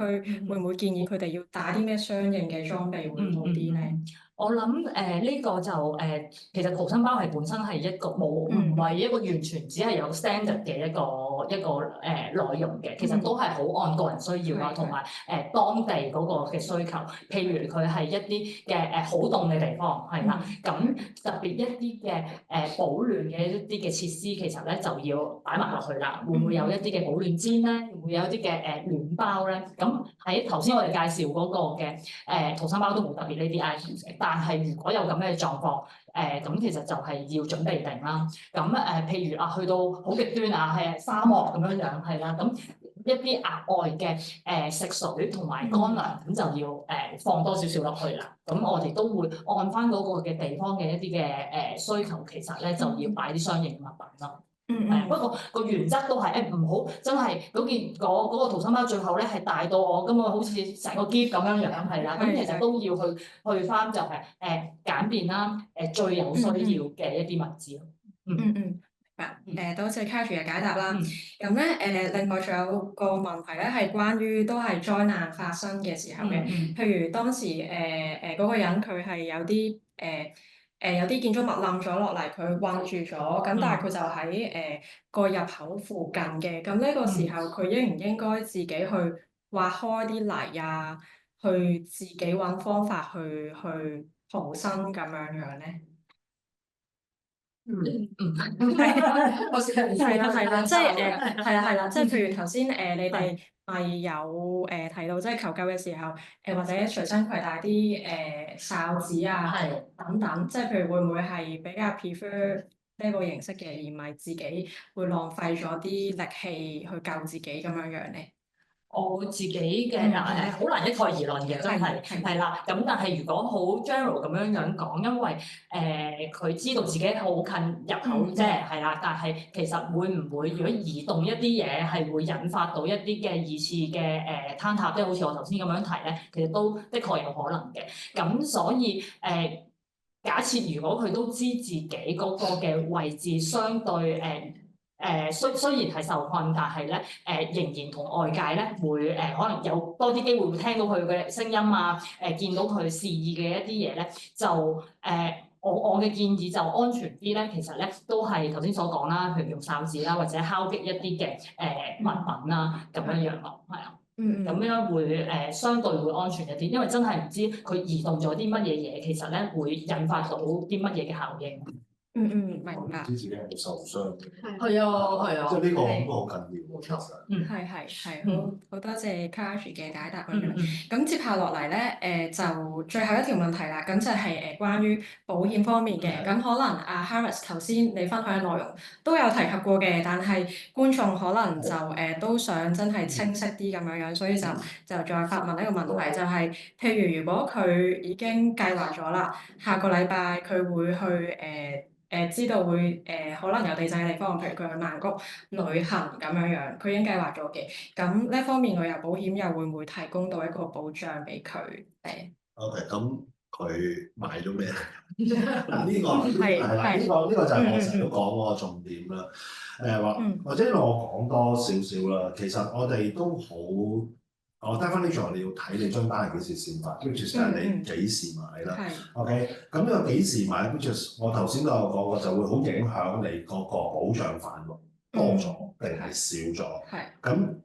會唔會建議佢哋要帶啲咩相應嘅裝備會好啲咧？我諗呢個就其實逃生包係本身係一個唔係一個完全只係有 standard 嘅一個內容嘅，其實都係好按個人需要啦，同埋當地嗰個嘅需求。譬如佢係一啲嘅好凍嘅地方，係啦，咁特別一啲嘅保暖嘅一啲嘅設施，其實咧就要擺埋落去啦。會唔會有一啲嘅保暖氈咧？會唔會有一啲嘅暖包咧？咁喺頭先我哋介紹嗰個嘅逃生包都冇特別呢啲 items 嘅。但係如果有咁嘅狀況，咁其實就係要準備定啦。咁譬如啊，去到好極端啊，係沙漠咁樣樣，係啦，咁一啲額外嘅食水同埋乾糧，咁就要放多少少落去啦。咁我哋都會按翻嗰個嘅地方嘅一啲嘅需求，其實咧就要擺啲相應嘅物品咯。不過個原則都係唔好真係嗰個逃生包最後咧係大到我根本好似成個篋咁樣樣係啦，咁其實都要去翻就係簡便啦，最有需要嘅一啲物資咯。明白。多謝 Cathy 嘅解答啦。咁咧另外仲有個問題咧係關於都係災難發生嘅時候嘅，譬如當時嗰個人佢係有啲有啲建築物冧咗落嚟，佢困住咗，咁但係佢就喺個入口附近嘅，咁呢個時候佢應唔應該自己去挖開啲泥啊，去自己揾方法去逃生咁樣樣咧？係啦，即係係啦，即係譬如頭先你哋係有提到即係求救嘅時候或者隨身攜帶啲哨子啊等等，即係譬如會唔會係比較 prefer 呢個形式嘅，而唔係自己會浪費咗啲力氣去救自己咁樣樣咧？我自己嘅好難一概而論嘅，真係啦。咁但係如果好 general 咁樣講，因為佢知道自己好近入口啫，係啦。但係其實會唔會如果移動一啲嘢係會引發到一啲嘅二次嘅坍塌，即係好似我頭先咁樣提咧，其實都的確有可能嘅。咁所以假設如果佢都知自己嗰個嘅位置相對雖然係受困，但係咧仍然同外界咧會可能有多啲機會會聽到佢嘅聲音啊，見到佢示意嘅一啲嘢咧，就我嘅建議就安全啲咧，其實咧都係頭先所講啦，譬如用哨子啦，或者敲擊一啲嘅物品啦，咁樣樣咯，係啊。咁樣會相對會安全一啲，因為真係唔知佢移動咗啲乜嘢嘢，其實咧會引發到啲乜嘢嘅效應。明白。唔知自己有冇受傷嘅，係啊，即係呢個咁都好緊要。冇錯。係，好多謝 Karachi 嘅解答咁樣。咁接下落嚟咧，就最後一條問題啦。咁就係關於保險方面嘅。咁可能阿 Harris 頭先你分享嘅內容都有提及過嘅，但係觀眾可能就都想真係清晰啲咁樣，所以就再發問一個問題，就係譬如果佢已經計劃咗啦，下個禮拜佢會去知道會可能有地震嘅地方，譬如佢去曼谷旅行咁樣，佢已經計劃咗嘅。咁呢方面旅遊保險又會唔會提供到一個保障俾佢？OK，咁佢買咗咩？嗱呢個係啦，呢個就係我成日都講嗰個重點啦。或者我講多少少啦，其實我哋都好。definition 你要睇你張單係幾時先買，跟住就係你幾時買啦。OK，咁呢個幾時買，跟住我頭先都有講過，就會好影響你嗰個保障範圍多咗定係少咗。咁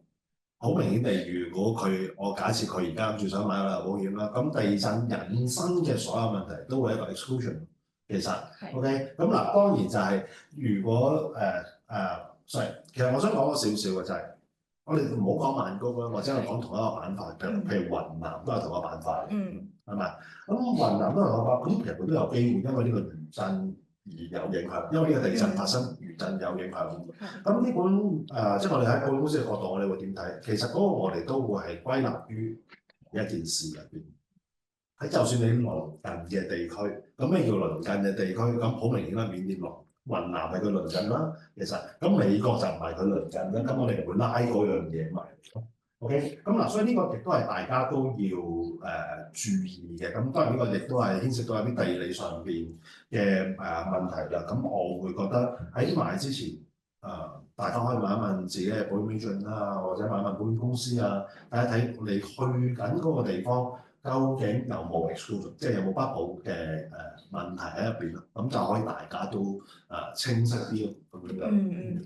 好明顯地，如果我假設佢而家諗住想買旅遊保險啦，咁地震引申嘅所有問題都會一個 exclusion。其實 OK，咁嗱當然就係如果sorry，其實我想講多少少嘅就係。我哋唔好講曼谷啦，或者係講同一個板塊，譬如雲南都係同一個板塊，係咪？咁雲南都係同一個板塊，咁其實佢都有機會因為呢個餘震而有影響，因為呢個地震發生餘震有影響。咁呢本即係我哋喺保險公司嘅角度，我哋會點睇？其實嗰個我哋都會係歸納於一件事入邊。喺就算你鄰近嘅地區，咁咩叫鄰近嘅地區？咁好明顯啦，緬甸雲南係佢鄰近啦，其實咁美國就唔係佢鄰近啦，咁我哋唔會拉嗰樣嘢埋。OK，咁嗱，所以呢個亦都係大家都要注意嘅。咁當然呢個亦都係牽涉到一啲地理上邊嘅問題啦。咁我會覺得喺買之前大家可以問一問自己嘅保險 agent 啦，或者問一問保險公司啊，睇一睇你去緊嗰個地方。究竟有冇 exclusion，即係有冇不保嘅問題喺入邊咯？咁就可以大家都清晰啲咁樣。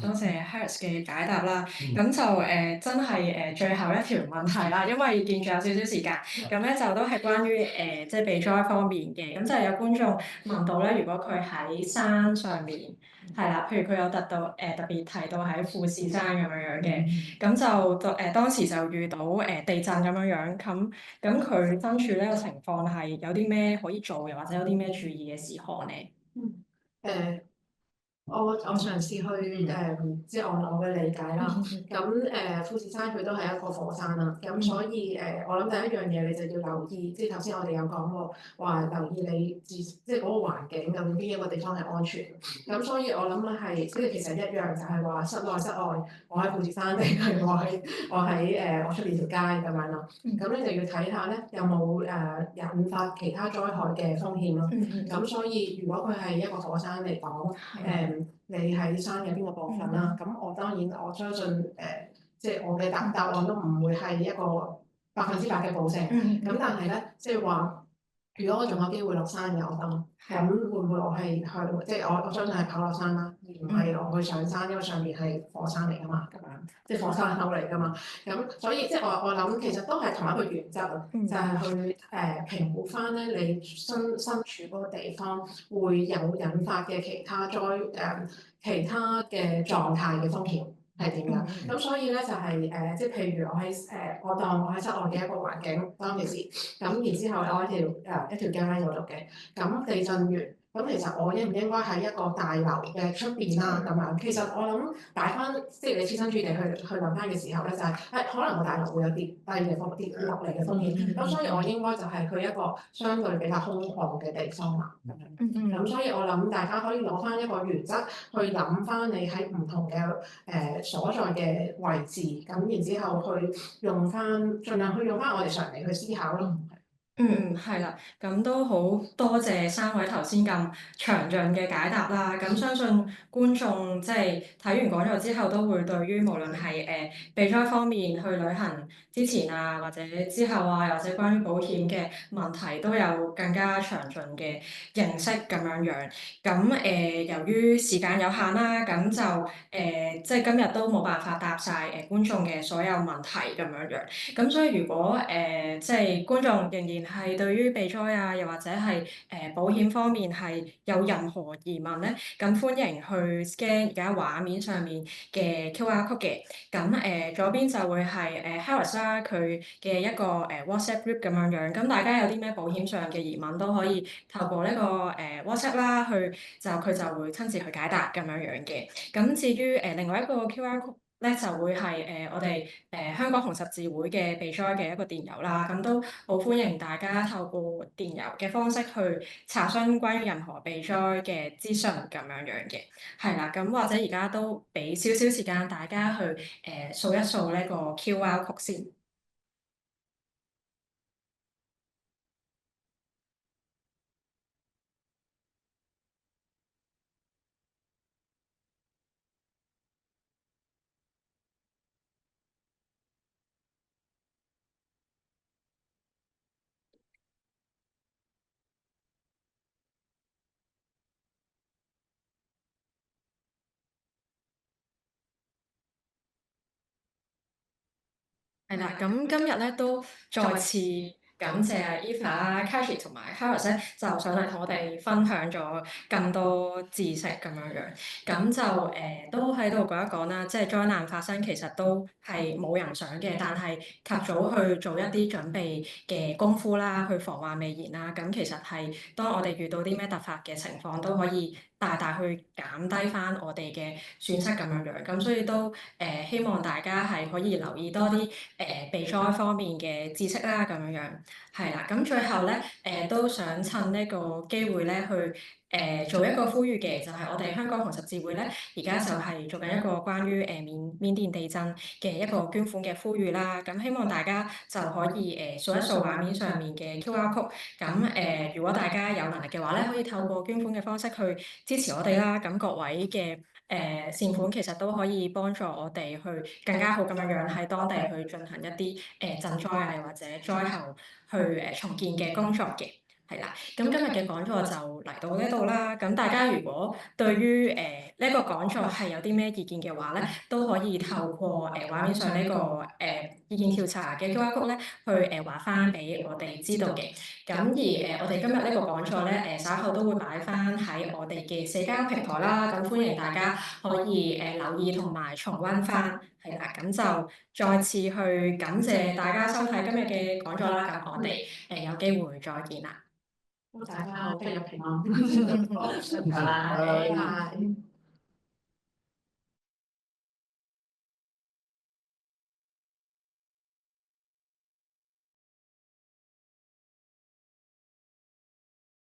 多謝 Harris 嘅解答啦。咁就真係最後一條問題啦，因為見仲有少少時間。咁咧就都係關於即係避災方面嘅。咁就係有觀眾問到咧，如果佢喺山上面係啦，譬如佢有特別提到喺富士山咁樣嘅，咁就當時就遇到地震咁樣，咁佢身處呢個情況係有啲咩可以做嘅，或者有啲咩注意嘅事項咧？我嘗試去即係我嘅理解啦。咁富士山佢都係一個火山啦。咁所以我諗第一樣嘢你就要留意，即係頭先我哋有講過話留意你即係嗰個環境究竟邊一個地方係安全。咁所以我諗咧係即係其實一樣，就係話室內室外，我喺富士山定係我喺我出邊條街咁樣咯。咁你就要睇下咧有冇引發其他災害嘅風險咯。咁所以如果佢係一個火山嚟講，你喺山嘅邊個部分啦？咁我當然我相信即係我嘅答案都唔會係一個100%嘅保證。咁但係咧，即係話，如果我仲有機會落山嘅，我諗咁會唔會我係去即係我相信係跑落山啦，而唔係我去上山，因為上邊係火山嚟㗎嘛，咁樣即係火山口嚟㗎嘛。咁所以即係我諗其實都係同一個原則啊，就係去評估翻咧你身處嗰個地方會有引發嘅其他其他嘅狀態嘅風險係點樣？咁所以咧就係即係譬如我當我喺室外嘅一個環境當其時，咁然之後我一條街喺度做嘅，咁地震完，咁其實我應唔應該喺一個大樓嘅出邊啦咁樣？其實我諗擺翻即係你設身處地去諗翻嘅時候咧，就係可能個大樓會有跌落嚟嘅風險，咁所以我應該就係去一個相對比較空曠嘅地方啦。咁所以我諗大家可以攞翻一個原則去諗翻你喺唔同嘅所在嘅位置，咁然之後去盡量去用翻我哋常理去思考咯。係啦，咁都好多謝三位頭先咁詳盡嘅解答啦。咁相信觀眾即係睇完講座之後，都會對於無論係備災方面去旅行之前啊，或者之後啊，或者關於保險嘅問題，都有更加詳盡嘅認識咁樣樣。咁由於時間有限啦，咁就即係今日都冇辦法答晒觀眾嘅所有問題咁樣樣。咁所以如果即係觀眾仍然係對於備災啊，又或者係保險方面係有任何疑問咧，咁歡迎去 scan 而家畫面上面嘅 QR code 嘅。咁左邊就會係Harris 啦，佢嘅一個WhatsApp group 咁樣樣。咁大家有啲咩保險上嘅疑問都可以透過呢個WhatsApp 啦，佢就會親自去解答咁樣樣嘅。咁至於另外一個 QR code 咧就會係我哋香港紅十字會嘅備災嘅一個電郵啦，咁都好歡迎大家透過電郵嘅方式去查詢關於任何備災嘅資訊咁樣樣嘅，係啦，咁或者而家都俾少少時間大家去掃一掃呢個 QR code 先。係啦，咁今日咧都再次感謝啊 Eva 啦、Cathy 同埋 Harris 咧，就上嚟同我哋分享咗更多知識咁樣樣。咁就都喺度講一講啦，即係災難發生其實都係冇人想嘅，但係及早去做一啲準備嘅功夫啦，去防患未然啦。咁其實係當我哋遇到啲咩突發嘅情況，都可以大大去減低翻我哋嘅損失咁樣樣。咁所以都希望大家係可以留意多啲備災方面嘅知識啦，咁樣樣係啦。咁最後咧都想趁呢個機會咧去做一個呼籲嘅，就係我哋香港紅十字會咧，而家就係做緊一個關於緬甸地震嘅一個捐款嘅呼籲啦。咁希望大家就可以掃一掃畫面上面嘅 QR code。咁如果大家有能力嘅話咧，可以透過捐款嘅方式去支持我哋啦。咁各位嘅善款其實都可以幫助我哋去更加好咁樣樣喺當地去進行一啲賑災啊，又或者災後去重建嘅工作嘅。係啦，咁今日嘅講座就嚟到呢度啦。咁大家如果對於呢個講座係有啲咩意見嘅話咧，都可以透過畫面上呢個意見調查嘅 QR code 咧，去話翻俾我哋知道嘅。咁而我哋今日呢個講座咧，稍後都會擺翻喺我哋嘅社交平台啦。咁歡迎大家可以留意同埋重溫翻。係啦，咁就再次去感謝大家收睇今日嘅講座啦。咁我哋有機會再見啦。大家好，出入平安。拜拜。拜拜。